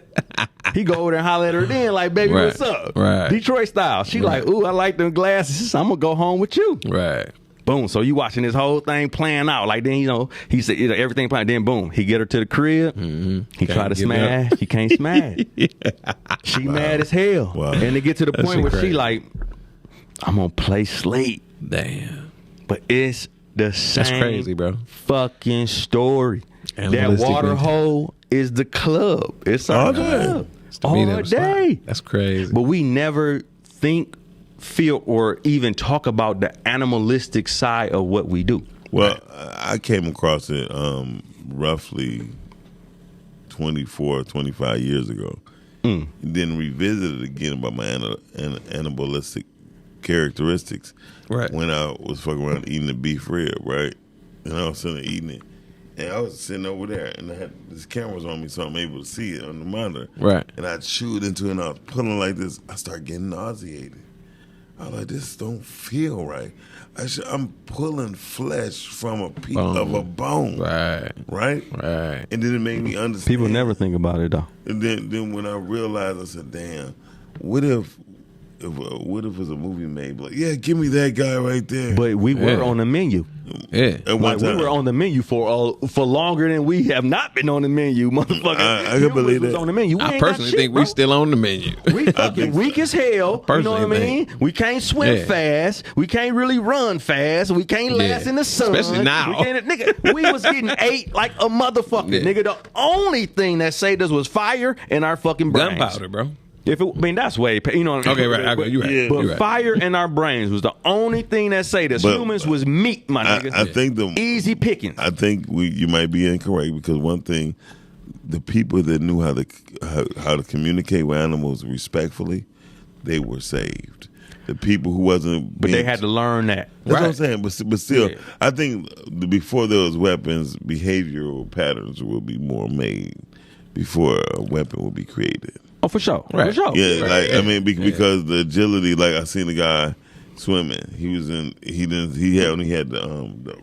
He go over there and holler at her then like, baby, what's up? Right. Detroit style. She like, ooh, I like them glasses. I'm going to go home with you. Right. Boom. So you watching this whole thing playing out. Like then, he said everything playing. Then boom, he get her to the crib. He try to smash. He can't smash. She mad as hell. Wow. And they get to the point where she like, I'm gonna play sleep. Damn. But it's the same That's crazy, bro. fucking story. That water hole is the club. It's all day. All day. That's crazy. But we never think, feel, or even talk about the animalistic side of what we do. Well, I came across it roughly 24, 25 years ago. Then revisited it again about my animalistic characteristics. Right. When I was fucking around eating the beef rib, right? And I was sitting there eating it. And I was sitting over there, and I had this cameras on me, so I'm able to see it on the monitor. Right. And I chewed into it, and I was pulling like this. I started getting nauseated. I was like, this don't feel right. I'm pulling flesh from a piece of a bone. Right. Right? Right. And then it made me understand. People never think about it, though. And then when I realized, I said, damn, what if it's a movie made? Like, yeah, give me that guy right there. But we were on the menu. Yeah. Like we were on the menu for longer than we have not been on the menu, motherfucker. I can believe that. On the menu. I personally think we still on the menu. We fucking weak as hell. You know what I mean? think. We can't swim fast. We can't really run fast. We can't last in the sun. Especially now. We was getting ate like a motherfucker. Yeah. Nigga, the only thing that saved us was fire in our fucking brains. Gunpowder, bro. That's way, you know what I mean? Okay, right. You right. Yeah. But You right. fire in our brains was the only thing that saved us. But Humans was meat, my nigga. I think easy pickings. I think you might be incorrect because one thing, the people that knew how to communicate with animals respectfully, they were saved. The people who wasn't, But they had to learn that. That's what I'm saying. But still, I think before there was weapons, behavioral patterns will be more made before a weapon will be created. Oh, for sure. Right. For sure. Yeah, Right. I mean, because the agility. Like I seen a guy swimming. He only had the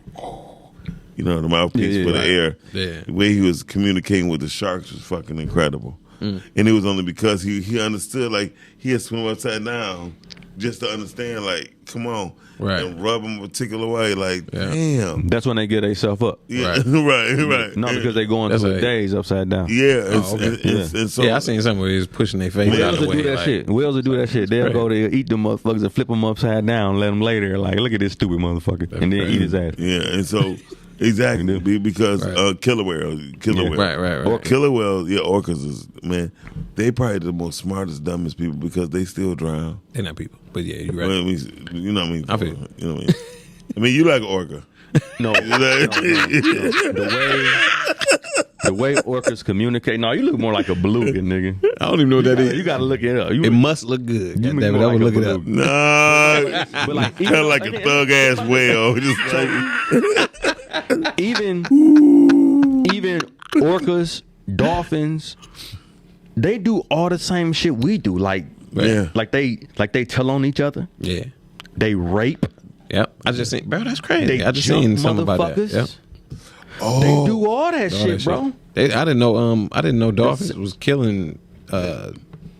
the mouthpiece for the air. Yeah. The way he was communicating with the sharks was fucking incredible. And it was only because he understood, like, he had swim upside down just to understand, like, come on, Right. and rub them a particular way, like, damn. That's when they get themselves up. Yeah, Right. right. Not because they going That's through right. days upside down. Yeah, okay. and so Yeah, I seen something where he was pushing their face out Whales of the will way. do that like, shit. Whales will do that shit. They'll go there, eat them motherfuckers, and flip them upside down, let them lay there. Like, look at this stupid motherfucker, and then eat his ass. Yeah, and so exactly because killer whales. Right. Or killer whales, orcas is, man, they probably the most smartest, dumbest people because they still drown. They're not people, but yeah, you're right. Well, I mean, you know what I mean? I feel you. You know what I mean? I mean, you like orca. No, the way orcas communicate. No, you look more like a beluga, nigga. I don't even know what that is. You gotta look it up. It must look good. You God damn it, look I would like look a it up. beluga. Nah, But like, kind of like a thug ass whale. Just like, even orcas, dolphins, they do all the same shit we do. Like, yeah. like they tell on each other. Yeah. They rape. Yep. I just seen, bro, that's crazy. They I just jump seen something about that. motherfuckers. Yep. They do all that All shit, that bro. I didn't know dolphins was killing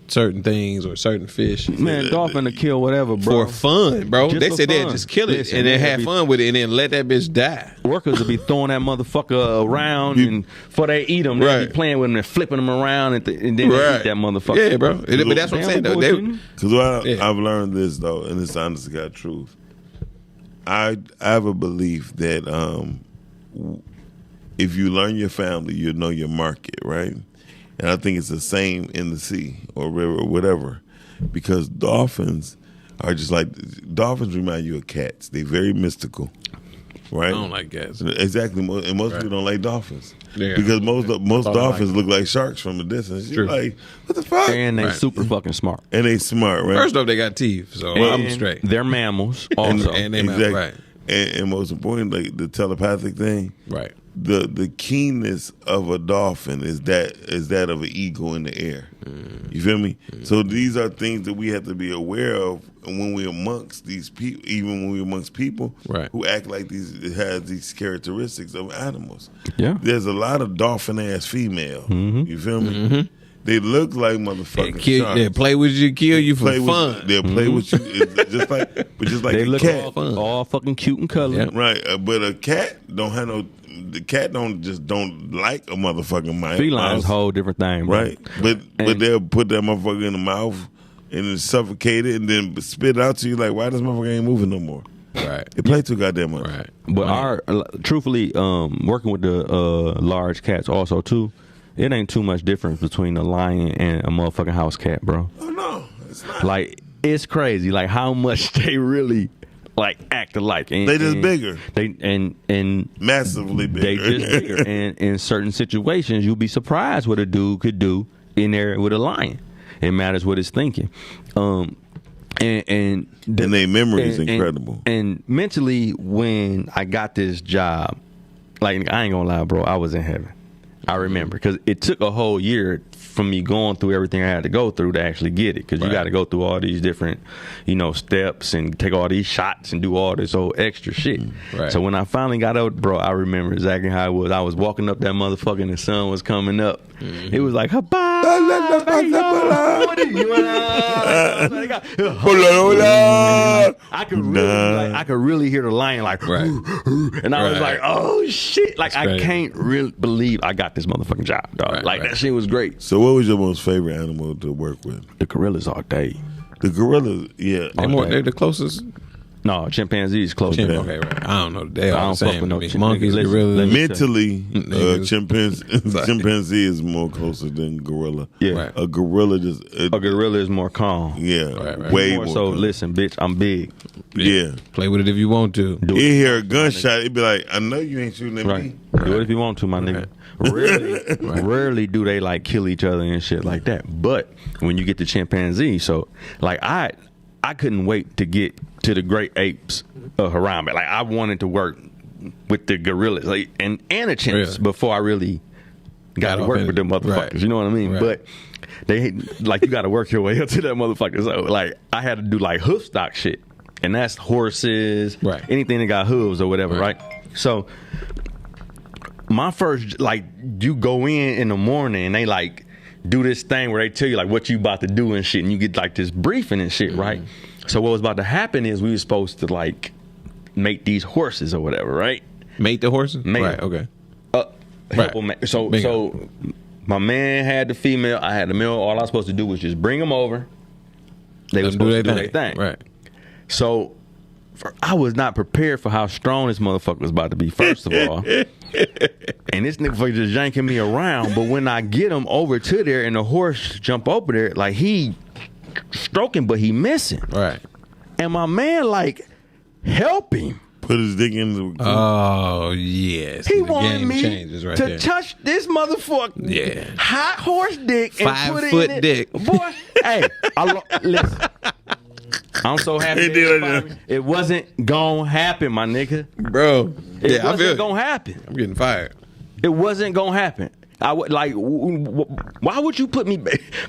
certain things or certain fish. Man, dolphin to kill whatever, bro. For fun, bro. Just They for said they'd fun. just kill it Listen, and then man, have fun with it and then let that bitch die. Workers will be throwing that motherfucker around, and before they eat them, they'll be Right. playing with them and flipping them around, and then they eat that motherfucker. Yeah, bro. But that's what I'm saying, though. Because I've learned this, though, and it's honest to God truth. I have a belief that if you learn your family, you know your market, right? And I think it's the same in the sea or river or whatever, because dolphins remind you of cats. They're very mystical, right? I don't like cats. Exactly, and most people don't like dolphins. Yeah. Because most dolphins look like sharks from a distance. You're like, what the fuck? And they super fucking smart. And they smart, right? First off, they got teeth, so I'm And straight. They're mammals also. And they Exactly. right. And most important, like the telepathic thing, Right. the keenness of a dolphin is that of an eagle in the air. You feel me? So these are things that we have to be aware of when we're amongst these people, even when we're amongst people Right. who act like has these characteristics of animals. Yeah. There's a lot of dolphin ass female. You feel me? They look like motherfucking sharks. They play with you, kill you for fun. They'll play with you, just like they a look cat. all fucking cute and colored. Yep. Right, but a cat don't have no. The cat don't like a motherfucking mouse. Felines a whole different thing, bro. Right? But they'll put that motherfucker in the mouth and then suffocate it and then spit it out to you like, why this motherfucker ain't moving no more? Right. It play too goddamn much. Right. But truthfully, working with the large cats also too, it ain't too much difference between a lion and a motherfucking house cat, bro. Oh no, it's not. Like, it's crazy, like how much they really like act alike. And, they just bigger. They and massively bigger. They just bigger. And in certain situations, you'll be surprised what a dude could do in there with a lion. It matters what it's thinking. And their memory is incredible. And mentally, when I got this job, like, I ain't gonna lie, bro, I was in heaven. I remember, because it took a whole year from me going through everything I had to go through to actually get it. Because you got to go through all these different, steps and take all these shots and do all this whole extra shit. Right. So when I finally got out, bro, I remember exactly how it was. I was walking up that motherfucker and the sun was coming up. It was like, I could really hear the lion like, and I was like, oh shit, like I can't really believe I got this motherfucking job, dog. That shit was great. So what was your most favorite animal to work with? The gorillas all day. The gorillas, yeah. They're the closest. No, chimpanzees close to them. Okay, right. I don't know. They I all don't the fuck same. with no Monkeys, gorillas. Mentally, chimpanzee is more closer than gorilla. Yeah. Right. A gorilla just... A gorilla is more calm. Yeah, Right. way more more. so, calm. listen, bitch, I'm big. Yeah. Play with it if you want to. You hear a gunshot, it'd be like, I know you ain't shooting at Right. me. Do it if you want to, my nigga. Rarely do they like kill each other and shit like that. But when you get the chimpanzee, so like I couldn't wait to get to the great apes of Harambe. Like I wanted to work with the gorillas and the chimps before I really got to work with them motherfuckers. Right. You know what I mean? Right. But they like you got to work your way up to that motherfucker. So like I had to do like hoof stock shit, and that's horses, anything that got hooves or whatever, right? So my first, like, you go in the morning and they like do this thing where they tell you like what you about to do and shit, and you get like this briefing and shit, right? So what was about to happen is we were supposed to like mate these horses or whatever, right? Mate the horses? Mate. Right, okay. Help them. So my man had the female, I had the male. All I was supposed to do was just bring them over. They were supposed to do their thing. Right. So I was not prepared for how strong this motherfucker was about to be, first of all. And this nigga just yanking me around. But when I get him over to there and the horse jump over there, like he stroking, but he missing. Right. And my man like help him. Put his dick in the... Oh, yes. He wanted me to touch this motherfucker hot horse dick 5 and put foot it in dick. Boy, hey, listen. I'm so happy it wasn't gonna happen, my nigga. Bro. It wasn't gonna happen. I'm getting fired. It wasn't gonna happen. I would like. Why would you put me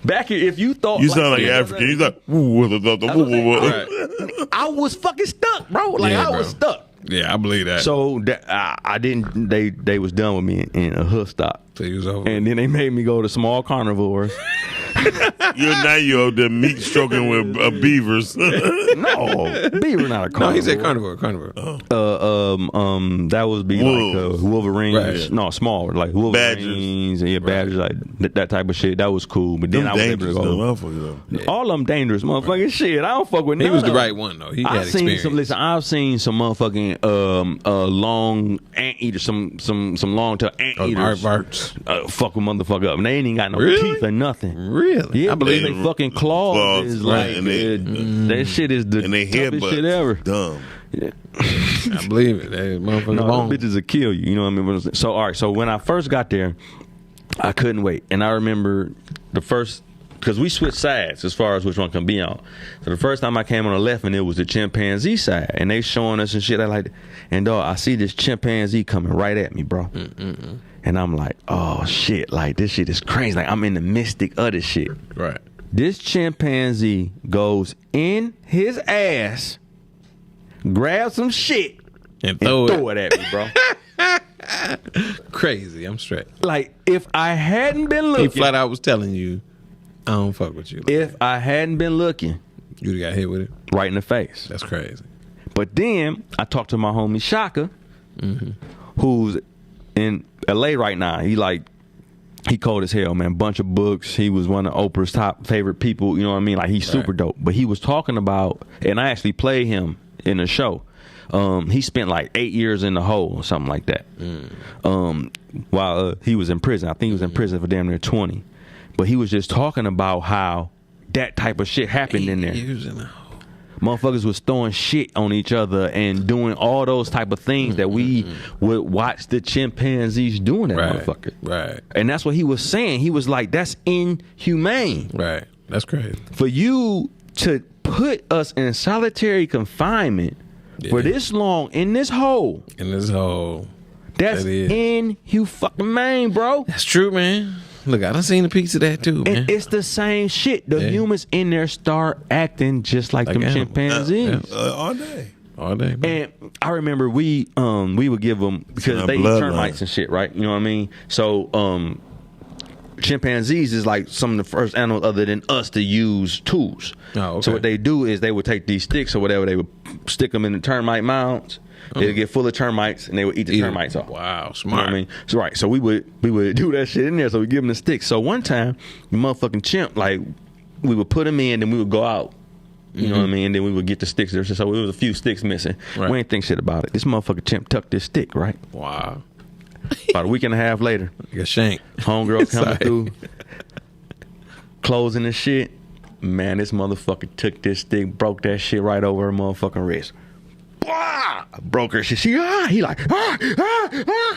back here if you thought you sound like African? He's like, I was fucking stuck, bro. Like I was stuck. Yeah, I believe that. So I didn't. They was done with me in a hoof stop. So he was over. And then they made me go to small carnivores. You're 9-year-old that meat stroking with beavers. No, beaver not a carnivore. No, he said carnivore. That would be like Wolverines. Right. No, small, like Wolverines. Badgers. Yeah, badgers, like that type of shit. That was cool. But then I was able to go. All of them dangerous motherfucking shit. I don't fuck with none. He was the right one though. He had experience. I've seen some motherfucking long anteaters, some long tail anteaters. Fuck a motherfucker up, and they ain't even got no teeth or nothing. Really? Yeah, I believe they fucking claws is like that shit is the toughest shit ever. Dumb. Yeah. I believe it. They motherfucking no, bitches will kill you. You know what I mean? So all right. So when I first got there, I couldn't wait, and I remember the first. Because we switched sides as far as which one can be on. So the first time I came on the left, and it was the chimpanzee side, and they showing us and shit. I like, and dog, I see this chimpanzee coming right at me, bro. And I'm like, oh shit, like this shit is crazy. Like I'm in the mystic of this shit. Right. This chimpanzee goes in his ass, grabs some shit, and throw it at me, bro. Crazy. I'm straight. Like, if I hadn't been looking, He flat out was telling you, I don't fuck with you. if I hadn't been looking, You'd have got hit with it. right in the face. That's crazy. But then I talked to my homie Shaka, who's in LA right now. He cold as hell, man. Bunch of books. He was one of Oprah's top favorite people. You know what I mean? Like, he's super dope. But he was talking about, and I actually played him in the show. He spent like 8 years in the hole or something like that. While he was in prison. I think he was in prison for damn near 20. But he was just talking about how that type of shit happened in there. 8 years in the hole. Motherfuckers was throwing shit on each other and doing all those type of things that we would watch the chimpanzees doing that motherfucker. Right. And that's what he was saying. He was like, that's inhumane. Right. That's crazy. For you to put us in solitary confinement for this long in this hole. In this hole. That's inhumane, bro. That's true, man. Look, I done seen a piece of that too, man. And it's the same shit. The humans in there start acting just like them animals. chimpanzees. All day. All day, man. And I remember we would give them, because they eat termites and shit, right? You know what I mean? So chimpanzees is like some of the first animals other than us to use tools. Oh, okay. So what they do is they would take these sticks or whatever, they would stick them in the termite mounds. They'd get full of termites and they would eat the termites off. Wow, smart. You know what I mean? So right, so we would do that shit in there. So we give them the sticks. So one time, the motherfucking chimp, like, we would put them in, then we would go out. You know what I mean? And then we would get the sticks there. So there was a few sticks missing. Right. We ain't think shit about it. This motherfucking chimp tucked this stick, right? Wow. About a week and a half later, Like a shank. homegirl coming Sorry. through, closing the shit. Man, this motherfucker took this stick, broke that shit right over her motherfucking wrist. Blah! Broke her shit. He like, Right.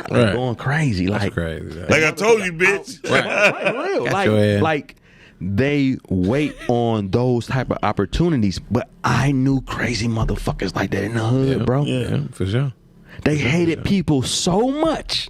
going crazy. That's Like, crazy. Like I told you, bitch. right, real. Got your ass. Like they wait on those type of opportunities. But I knew crazy motherfuckers like that in the hood, bro. Yeah, for sure. They hated people so much,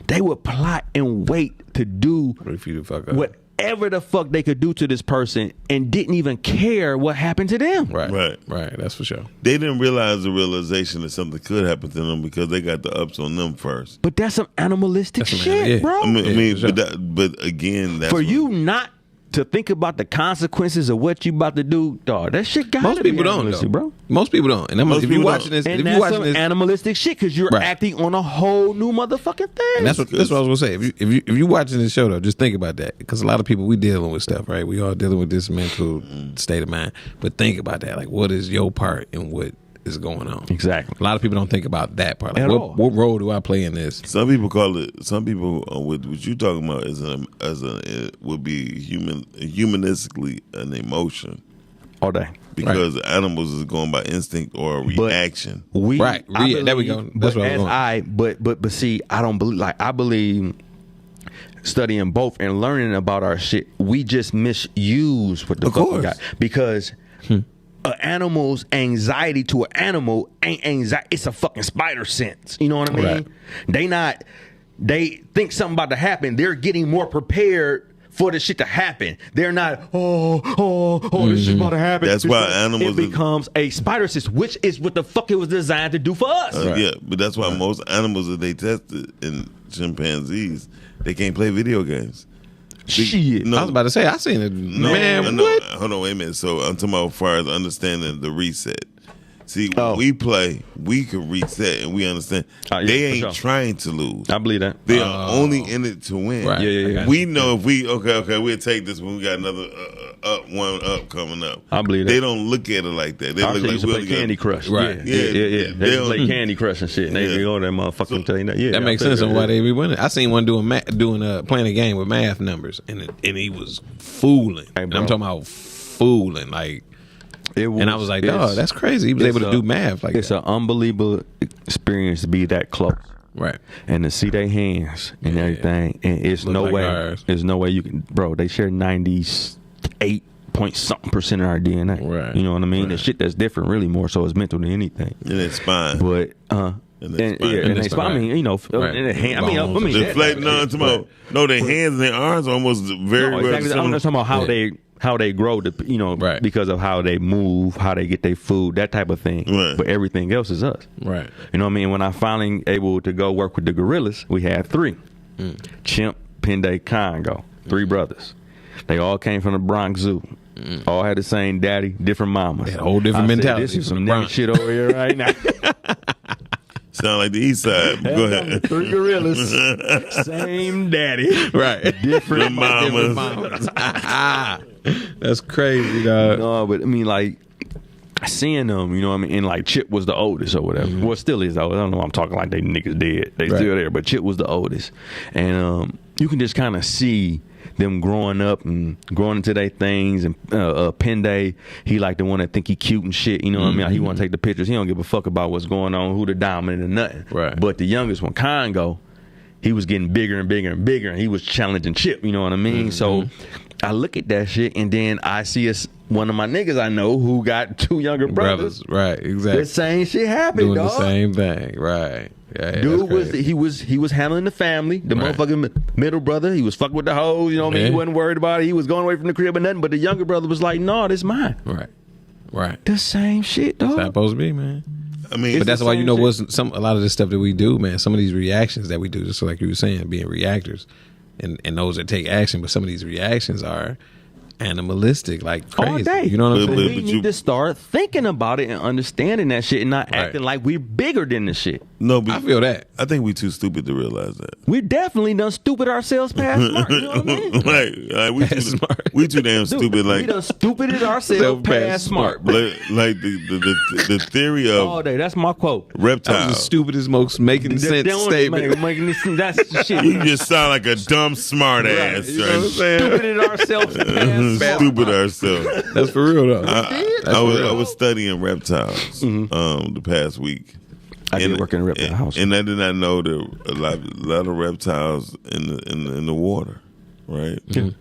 they would plot and wait to do If you the fuck up. whatever the fuck they could do to this person and didn't even care what happened to them. Right. That's for sure. They didn't realize the realization that something could happen to them because they got the ups on them first. But that's some animalistic That's some shit, yeah. bro. I mean, for sure. but again, that's For what- you not to think about the consequences of what you about to do, dog, that shit got Most people don't, though. bro. Most people don't. And Most if you people watching don't. this, And if you that's watching some this, animalistic shit because you're Right. acting on a whole new motherfucking thing. and that's what I was gonna say. If you watching this show though, just think about that because a lot of people we dealing with stuff, right? We all dealing with this mental state of mind. But think about that. Like, what is your part in what is going on? Exactly. A lot of people don't think about that part. Like, At all. what role do I play in this? Some people call it. Some people what you talking about would be humanistically an emotion All day. because animals is going by instinct or reaction. We Right. I There we believe- go. That's but what I was as going. but see, I don't believe. Like, I believe studying both and learning about our shit, we just misuse what the Of fuck we course. got because. An animal's anxiety to an animal ain't anxiety. It's a fucking spider sense. You know what I mean? Right. They think something about to happen. They're getting more prepared for the shit to happen. They're not, this shit about to happen. That's why animals It becomes a spider sense, which is what the fuck it was designed to do for us. Yeah, but that's why most animals that they tested in chimpanzees, they can't play video games. Shit. No. I was about to say I seen it. No, Man, no, what? hold on, wait a minute. So I'm talking about as far as understanding the reset. See, when Oh. we play, we can reset and we understand. Yeah, they for ain't sure. trying to lose. I believe that. They are only in it to win. Right. Yeah. We know if we we'll take this when we got another one up coming up. I believe that. They don't look at it like that. They I look used like to we play only got- Candy Crush. Right. Yeah. They They just play don't- Candy Crush and shit. And they Yeah. go there, motherfucking tell you that. Yeah, That makes sense on why they be winning. I seen one playing a game with math numbers, and he was fooling. Hey, and bro. I'm talking about fooling, like. And And I was like, "Oh, that's crazy." He was able to do math like it's that. an unbelievable experience to be that close. Right. And to see their hands and everything, and it's Look no like way, ours. there's no way you can, bro. They share 98% of our DNA. Right. You know what I mean? The Right. shit that's different, really more so is mental than anything. in their spine. But And their spine. and they spine. I mean, you know, Right. and the hand, I mean, Bones. Deflating on tomorrow. No, their hands and their arms are almost very no, well exactly. I'm similar. not talking about how Yeah. how they grow, because of how they move, how they get their food, that type of thing. Right. But everything else is us. Right. You know what I mean? When I finally able to go work with the gorillas, we had 3. Chimp, Pende, Congo. 3 brothers. They all came from the Bronx Zoo. All had the same daddy, different mamas. They had a whole different mentality. This is some nigga shit over here right now. Sound like the East Side. Go ahead. 3 gorillas, same daddy, Right. different mamas. That's crazy, dog. No, but I mean, like, seeing them, you know what I mean? And like Chip was the oldest or whatever. Well, still is though. I don't know why I'm talking like they niggas dead. They still there, but Chip was the oldest. And you can just kind of see them growing up and growing into their things. And Pende, he like the one that think he cute and shit. You know what I mean? Like, he want to take the pictures. He don't give a fuck about what's going on, who the dominant or nothing. Right. But the youngest one, Congo, he was getting bigger and bigger and bigger, and he was challenging Chip. You know what I mean? So I look at that shit, and then I see one of my niggas I know who got 2 younger brothers. Right, exactly. The same shit happened, Doing dog. the same thing, right. Yeah, Dude he was handling the family. The motherfucking middle brother, he was fucking with the hoes. You know what I mean? He wasn't worried about it. He was going away from the crib or nothing. But the younger brother was like, "No, this mine." Right. The same shit, dog. That's how it's supposed to be, man. I mean, But that's why a lot of the stuff that we do, man. Some of these reactions that we do, just like you were saying, being reactors, and those that take action. But some of these reactions are animalistic, like crazy. All day. You know what I'm saying? We need to start thinking about it and understanding that shit, and not acting like we're bigger than the shit. No, but I feel that. I think we too stupid to realize that. We definitely done stupid ourselves past smart. You know what I mean? like we too damn stupid. Like we done stupided ourselves past smart. like the theory of All day. That's my quote. That was the reptiles. stupidest, most making sense statement. That's the shit. You just sound like a dumb smart ass. You know what I'm saying? Stupided ourselves past smart. Stupid ourselves. That's for real though. I was studying reptiles the past week. I did work in a reptile house, and I did not know there a lot of reptiles in the water, right? Yeah.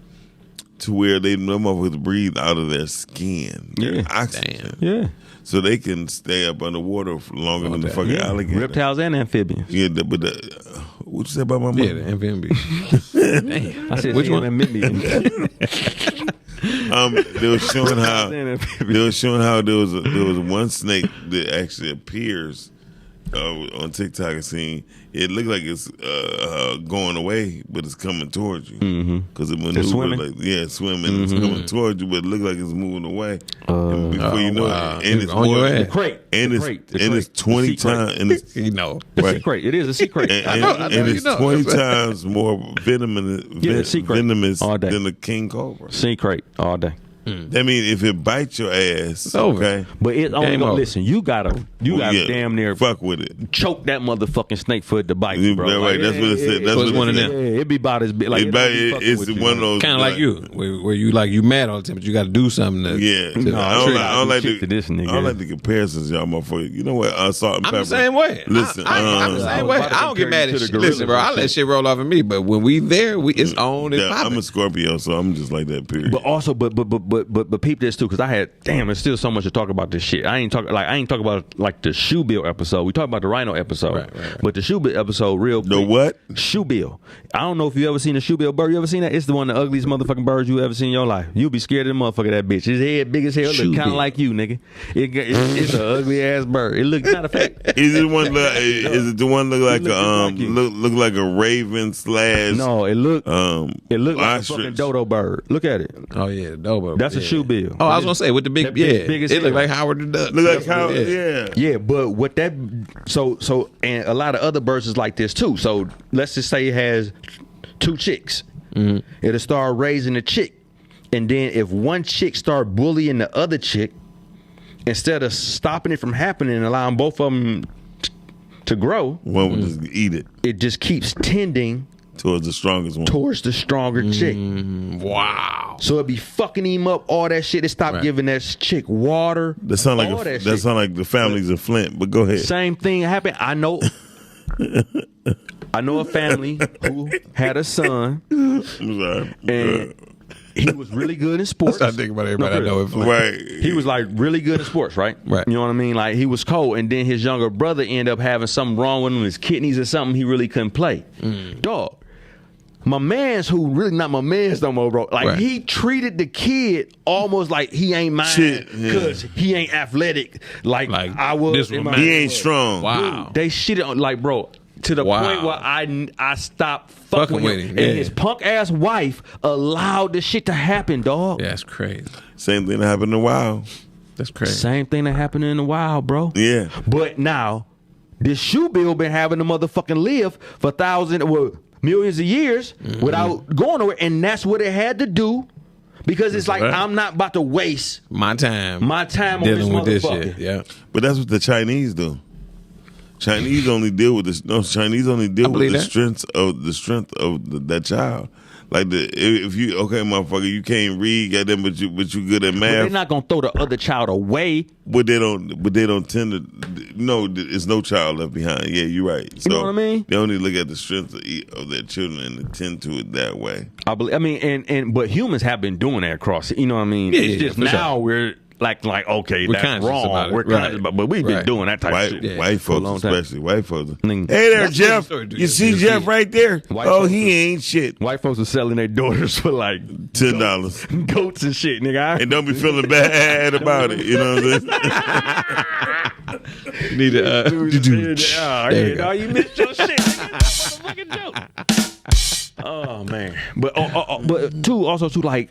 To where them motherfuckers breathe out of their skin, their oxygen. Yeah. So they can stay up underwater for longer than the fucking alligator. Reptiles and amphibians. Yeah, but what you say about my mother? Yeah, the amphibians. Damn. I said Which one? Amphibians. They were showing how there was one snake that actually appears on TikTok and seeing it looked like it's going away, but it's coming towards you because it maneuvers like swimming. It's coming towards you, but it looked like it's moving away. And before you know it, and it's on your more, ass. It's 20 times. And it's, You know. The sea crate. It is a sea crate. and it's 20 times more venomous than the king cobra. Sea crate all day. That means if it bites your ass, over. okay. But it only Game gonna over. listen. You gotta damn near fuck with it. choke that motherfucking snake for it to bite, Yeah, bro. right, that's what it said. That's So it's what one it of said. them. Yeah, it be about as big. Like It's one of those Kind of like you, where you like you mad all the time, but you got to do something. Yeah, No, I don't like to this nigga. I don't like the comparisons, y'all motherfuckers. You know what? Salt and pepper. I'm the same way. Listen, I'm the same way. about to I don't get compare mad you at to the shit. Listen, bro, gorillas I and let shit. shit roll off of me, but when we there, it's on and I'm popping. a Scorpio, so I'm just like that. Period. But also, but peep this too, because I had there's still so much to talk about this shit. I ain't talk about like the shoe bill episode. We talked about the rhino episode, Right. But the shoe bill episode, real The quick, what? shoe bill. I don't know if you ever seen a shoe bill bird. You ever seen that? It's the one of the ugliest motherfucking birds you ever seen in your life. You'll be scared of the motherfucker that bitch. His head big as hell, Shoe look kind of bill. like you, nigga. It's an ugly ass bird. It look not a fact. Is it one? Is it the one look like look like you. a raven slash? No, it look like a ostrich. fucking dodo bird. Look at it. Oh yeah, dope. That's a shoe bill. Oh, I was gonna say with the big, That bitch big as it looked hell. like Howard the Duck. Look like how? Yeah. Yeah, but what that so and a lot of other birds is like this too. So let's just say it has 2 chicks. It'll start raising a chick, and then if one chick start bullying the other chick, instead of stopping it from happening and allowing both of them to grow, One would just eat it it just keeps tending towards the strongest one. towards the stronger chick. Wow. So it be fucking him up, all that shit. They stop Right. giving that chick water. That sound like all that that shit. sound like the families of Flint. But go ahead. Same thing happened. I know a family who had a son, I'm sorry. and he was really good in sports. I think about everybody I know. Right. He was like really good in sports, right? Right. You know what I mean? Like he was cold, and then his younger brother ended up having something wrong with him, his kidneys or something. He really couldn't play. Dog. my man's who really not my man's no more, bro. Like he treated the kid almost like he ain't mine because he ain't athletic like I was. He ain't strong. Wow. Dude, they shitted on like, bro, to the point where I stopped fucking with him. And his punk ass wife allowed this shit to happen, dog. That's crazy. Same thing that happened in the wild. That's crazy. Same thing that happened in the wild, bro. Yeah. But now, this shoe bill been having the motherfucking live for millions of years without going nowhere, and that's what it had to do because it's like I'm not about to waste my time dealing with this shit. Yeah, but that's what the Chinese do. Chinese only deal with this. No, Chinese only deal with the strength of that child. Like if you motherfucker, you can't read, goddamn, but you good at math. But they're not gonna throw the other child away. But they don't tend to. No, it's no child left behind. Yeah, you're right. So you know what I mean? They only look at the strength of their children and attend to it that way. But humans have been doing that across. You know what I mean? Yeah, it's just now we're like okay, we're that's wrong. We're conscious, but we've been doing that type of shit. Yeah. White folks, especially white folks. Hey there, Jeff. You see Jeff right there? He ain't shit. White folks are selling their daughters for like $10, goats and shit, nigga. And don't be feeling bad about it. You know what I'm saying? You need to. You missed your shit. Motherfucking joke. Oh man, but too like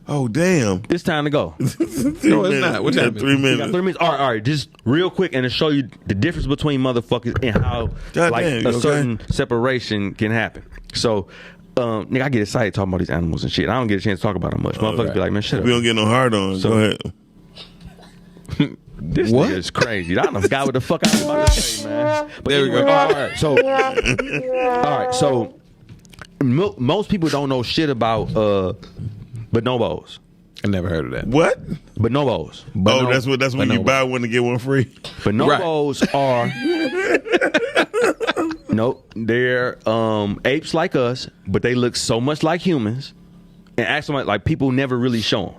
oh damn! It's time to go. No, it's not. What time? 3 minutes. You got 3 minutes. All right. Just real quick, and to show you the difference between motherfuckers and how certain separation can happen. So, nigga, I get excited talking about these animals and shit. I don't get a chance to talk about them much. Motherfuckers be like, man, shut up. We don't get no hard on. So, go ahead. This nigga is crazy. I don't forgot what the fuck I was about to say, man. But there we go. All right. So, most people don't know shit about bonobos. I never heard of that. What? Bonobos. That's when you buy one to get one free. Bonobos are nope. They're apes like us, but they look so much like humans, and actually like people never really show them.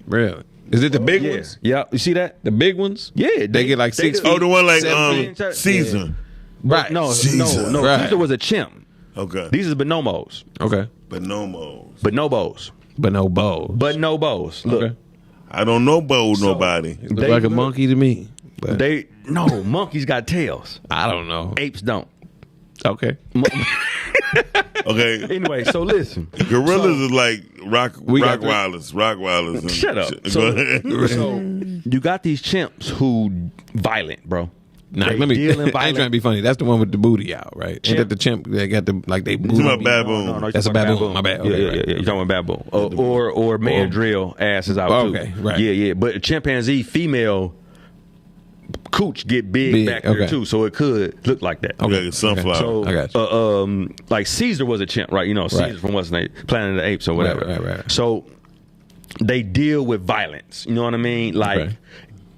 Really? Is it the big ones? Yeah. You see that? The big ones? Yeah. They get like 6 feet. Oh, the one like Caesar. Yeah. Right. No. Caesar. Right. Caesar was a chimp. Okay. These are bonobos. Okay. Bonobos. Look. Okay. I don't know nobody. It looks like a monkey to me. But monkeys got tails. I don't know. Apes don't. Okay. Okay. Anyway, so listen. Gorillas is like Rottweilers. Shut up. So you got these chimps who violent, bro. Nah, I ain't trying to be funny. That's the one with the booty out, right? Ain't that the chimp that got the they booty? It's about baboon. No, that's a baboon. My bad. Okay, yeah. You're talking about baboon. Or mandrill ass is out too. Okay, right. Yeah. But a chimpanzee female cooch get big back there too, so it could look like that. Okay, sunflower. So, I got you. Like Caesar was a chimp, right? You know, Caesar from what's name, Planet of the Apes or whatever. Right. So they deal with violence. You know what I mean? Like. Right.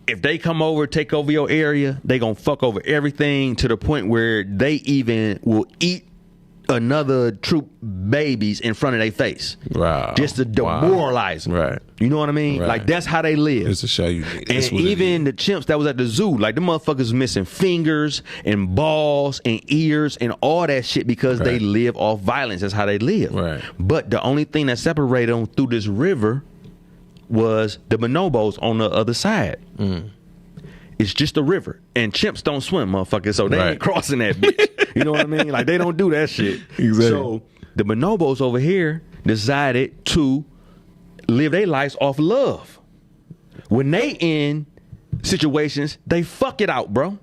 If they come over, take over your area, they gonna fuck over everything to the point where they even will eat another troop babies in front of their face. Wow. Just to demoralize them. Right. You know what I mean? Right. Like that's how they live. It's to show you. And even the chimps that was at the zoo, like the motherfuckers missing fingers and balls and ears and all that shit because they live off violence. That's how they live. Right. But the only thing that separated them through this river was the bonobos on the other side. It's just a river, and chimps don't swim, motherfucker. So they ain't crossing that bitch. You know what I mean? Like they don't do that shit. Exactly. So the bonobos over here decided to live their lives off love. When they in situations, they fuck it out, bro.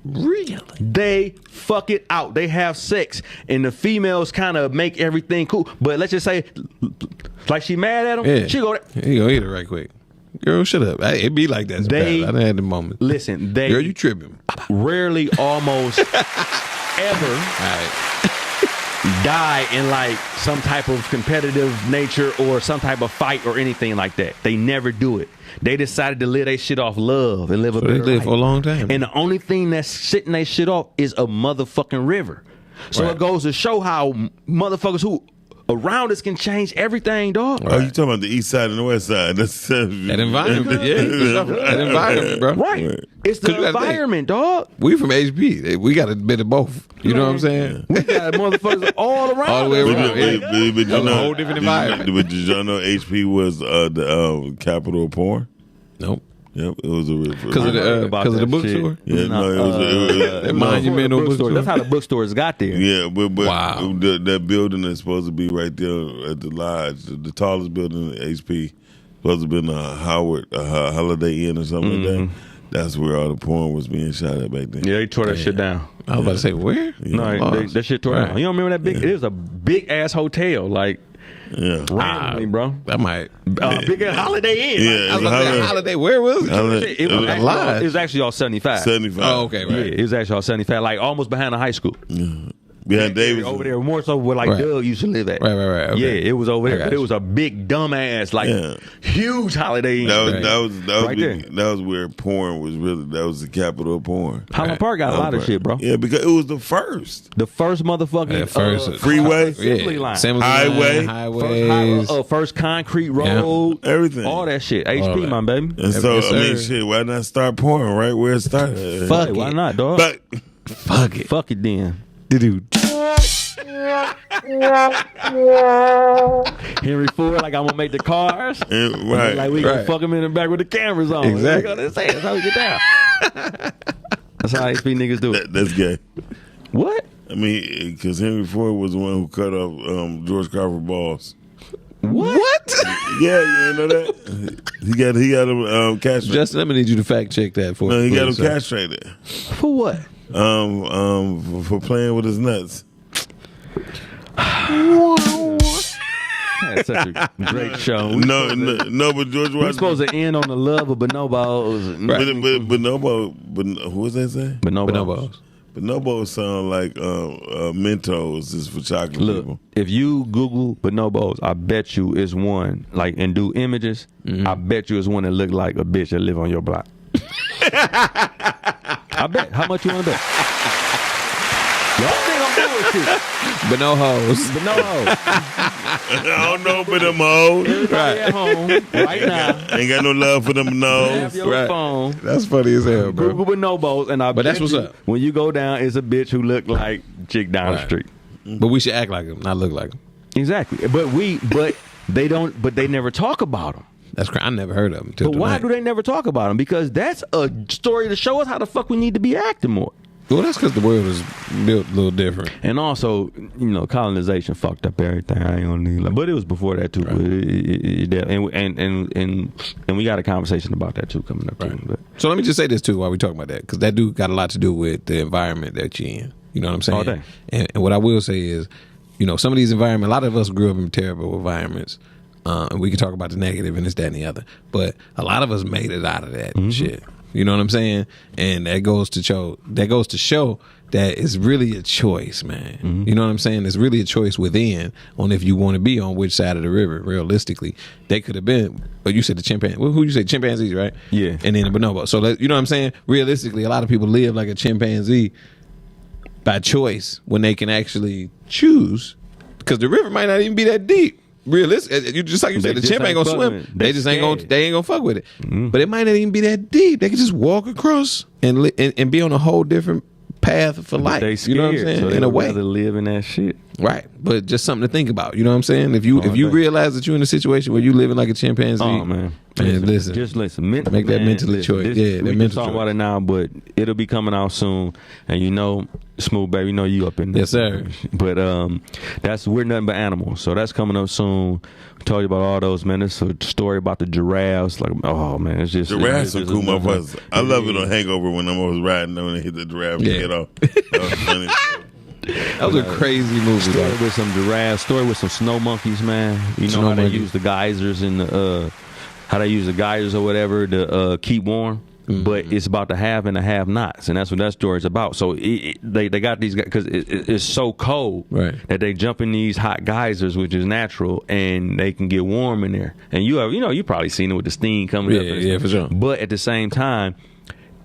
Really? They fuck it out. They have sex, and the females kind of make everything cool. But let's just say, like she mad at him, she go. You go eat it right quick. Girl, shut up. It be like that. I done had the moment. Listen, girl, you tripping? Rarely, almost ever, die in like some type of competitive nature or some type of fight or anything like that. They never do it. They decided to live their shit off love and live a better life. They live for a long time. And the only thing that's sitting their shit off is a motherfucking river. So it goes to show how motherfuckers who around us can change everything, dog. Oh, you talking about the east side and the west side? That's that environment, that environment, bro. Right. It's the environment, dog. We from HP. We got a bit of both. You know what I'm saying? We got motherfuckers all around. All the way around. But you know, a whole different environment. But did y'all know HP was the capital of porn? Nope. Yep, it was a because of the bookstore. Yeah, no, it was a monumental bookstore. That's how the bookstores got there. Yeah, but wow. that building is supposed to be right there at the lodge, the tallest building in HP. Supposed to be in a Holiday Inn or something like that. That's where all the porn was being shot at back then. Yeah, they tore that shit down. I was about to say where? Yeah. No, that shit tore down. You don't remember that big? It was a big ass hotel, like. Yeah, randomly, bro. That might big ass Holiday Inn. Yeah, I was about to say Holiday. Where was it? It was actually all 75. 75. Oh, okay, right. Yeah, it was actually all 75, like almost behind the high school. Behind Davis over there, more so where like Doug used to live at. Right. Okay. Yeah, it was over there, but it was a big dumbass, like huge Holiday Inn. That was where porn was really. That was the capital of porn. Highland Park got a lot of shit, bro. Yeah, because it was the first motherfucking freeway, highways, first concrete road, everything, all that shit. HP, my baby. And so I mean, shit. Why not start porn right where it started? Fuck it. Why not, dog? Fuck it. Fuck it then. Dude. Henry Ford, like I'm gonna make the cars, right? Like we gonna fuck him in the back with the cameras on. Exactly. That's how we get down. That's how HP niggas do it. That's gay. What? I mean, because Henry Ford was the one who cut off George Carver's balls. What? Yeah, you know that? He got him castrated. Justin, let me need you to fact check that for me. No, he got him castrated. For what? For playing with his nuts. That's such a great show. No, but George Washington. We're supposed to end on the love of bonobos. But who was that say? Bonobos. Bonobos sound like Mentos is for chocolate people. If you Google bonobos, I bet you it's one like and do images. I bet you it's one that look like a bitch that live on your block. I bet. How much you want to bet? Y'all think I'm bullshit. But no hoes. I don't know for them hoes. Everybody at home right now. Ain't got no love for them Have no's. your phone. That's funny as hell, bro. Google bonobos, and But that's what's up. When you go down, it's a bitch who look like chick down the street. But we should act like them, not look like them. Exactly. But they don't. But they never talk about them. That's crazy. I never heard of them. But why do they never talk about them? Because that's a story to show us how the fuck we need to be acting more. Well, that's because the world is built a little different. And also, colonization fucked up everything. I ain't gonna need, but it was before that too. Right. And we got a conversation about that too coming up. Right. Too, but. So let me just say this too while we talk about that, because that do got a lot to do with the environment that you're in. You know what I'm saying? All day. And what I will say is, some of these environments, a lot of us grew up in terrible environments. And we can talk about the negative and this, that, and the other. But a lot of us made it out of that shit. You know what I'm saying? And that goes to show that it's really a choice, man. You know what I'm saying? It's really a choice within on if you want to be on which side of the river. Realistically, they could have been. But you said the chimpanzee. Well, who you say chimpanzees, right? Yeah. And then the bonobo. So you know what I'm saying? Realistically, a lot of people live like a chimpanzee by choice when they can actually choose, because the river might not even be that deep. Realistic, you just like you said, the chimp ain't gonna swim. They just ain't gonna fuck with it. But it might not even be that deep. They can just walk across and be on a whole different path for life. They scared, you know what I'm saying? So in a way, rather live in that shit. Right, but just something to think about. You know what I'm saying? If you realize that you're in a situation where you living like a chimpanzee, oh man, listen, just listen, make that mentally choice. We can talk about it now, but it'll be coming out soon. And Smooth Baby, you up in there. Yes, sir. But we're nothing but animals, so that's coming up soon. We told you about all those, man. It's a story about the giraffes. Like, oh man, it's just giraffes are cool motherfuckers. I love it on Hangover when I was riding when they hit the giraffe and get off. That was funny. That was a crazy movie. Story with some giraffes. Story with some snow monkeys, man. How they use the geysers and how they use the geysers or whatever to keep warm. But it's about the have and the have nots, and that's what that story is about. So they got these guys because it's so cold that they jump in these hot geysers, which is natural, and they can get warm in there. And you probably seen it with the steam coming up. Yeah, for sure. But at the same time,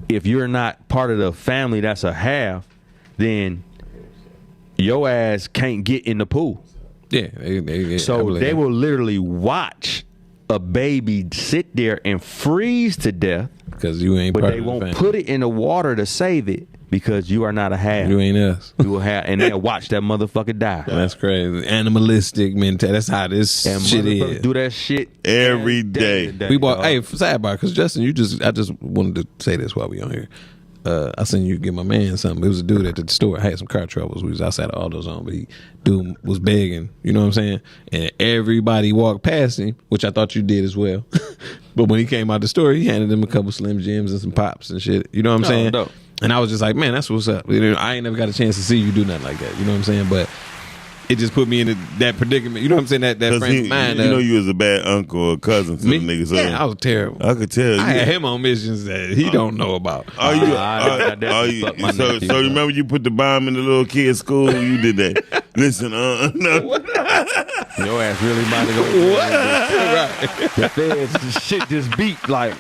if you're not part of the family that's a have, then your ass can't get in the pool. Yeah. So they will literally watch a baby sit there and freeze to death because you ain't. But they won't put it in the water to save it because you are not a half. You ain't us. You will have, and they'll watch that motherfucker die. That's crazy. Animalistic mentality. That's how this shit is. Do that shit every day. We bought. Hey, sidebar, because Justin, I just wanted to say this while we on here. I seen you get my man something. It was a dude at the store. I had some car troubles. We was outside of AutoZone, but dude was begging. You know what I'm saying? And everybody walked past him, which I thought you did as well. But when he came out the store, he handed him a couple Slim Jims and some Pops and shit. You know what I'm saying? No. And I was just like, man, that's what's up. You know, I ain't never got a chance to see you do nothing like that. You know what I'm saying? But it just put me in that predicament. You know what I'm saying? That frame of mind. You know you was a bad uncle or cousin to the niggas. Yeah, I was terrible. I could tell. I had him on missions that he don't know about. So remember you put the bomb in the little kid's school? You did that. Listen, no. Your ass really might have go. What? Right. The feds shit just beat like.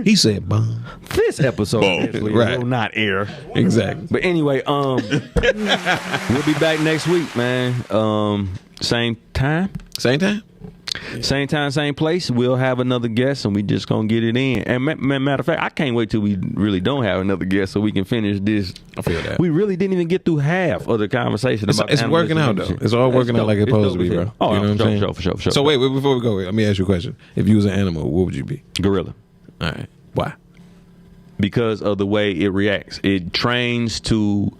He said bomb. This episode will not air. Exactly. But anyway, we'll be back next week, man. Same time. Same time? Same time, same place. We'll have another guest, and we just gonna get it in. And matter of fact, I can't wait till we really don't have another guest, so we can finish this. I feel that we really didn't even get through half of the conversation. It's working out though. It's all working out like it's supposed to be, bro. Oh, you know what I'm saying? For sure. So wait, before we go, let me ask you a question. If you was an animal, what would you be? Gorilla. All right. Why? Because of the way it reacts. It trains to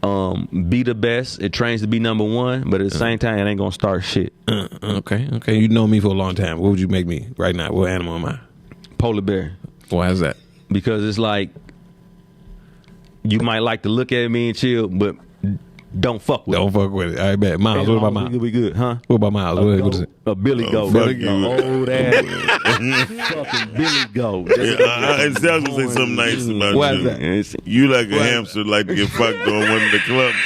be the best. It trains to be number one, but at the same time, it ain't gonna start shit. Okay. You know me for a long time. What would you make me right now? What animal am I? Polar bear. Why is that? Because it's like you might like to look at me and chill, but don't fuck with it. Don't fuck with it. All right, bet. Miles, what about Miles? We good, huh? What about Miles? What is it? A Billy Goat. Fuck you. Old ass fucking Billy Goat. It sounds gonna say something nice about Why you. is that? You like a hamster, like to get fucked on one of the clubs.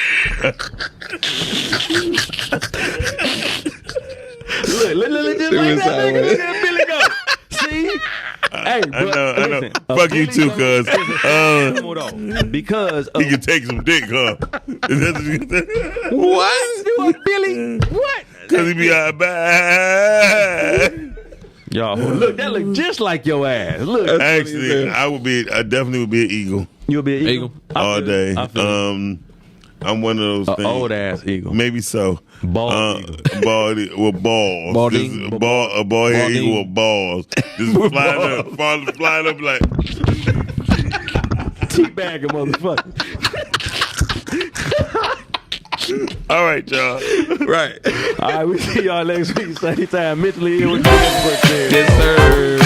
Look, just like that nigga, Billy Goat. See? Hey, I know. Fuck you too, cuz. Because he can take some dick, huh? What? You a Billy? What? Because he be out bad. Y'all, look, that look just like your ass. Look, actually, I definitely would be an eagle. You'll be an eagle all day. I'm one of those things. Old ass eagle. Maybe so. Bald eagle. With balls. Bald eagle. A bald head eagle with balls. Just flying up like teabagging motherfucker. All right, y'all. Right. All right, we see y'all next week. Same time. Mentally ill with Dez Cortez. Yes, sir.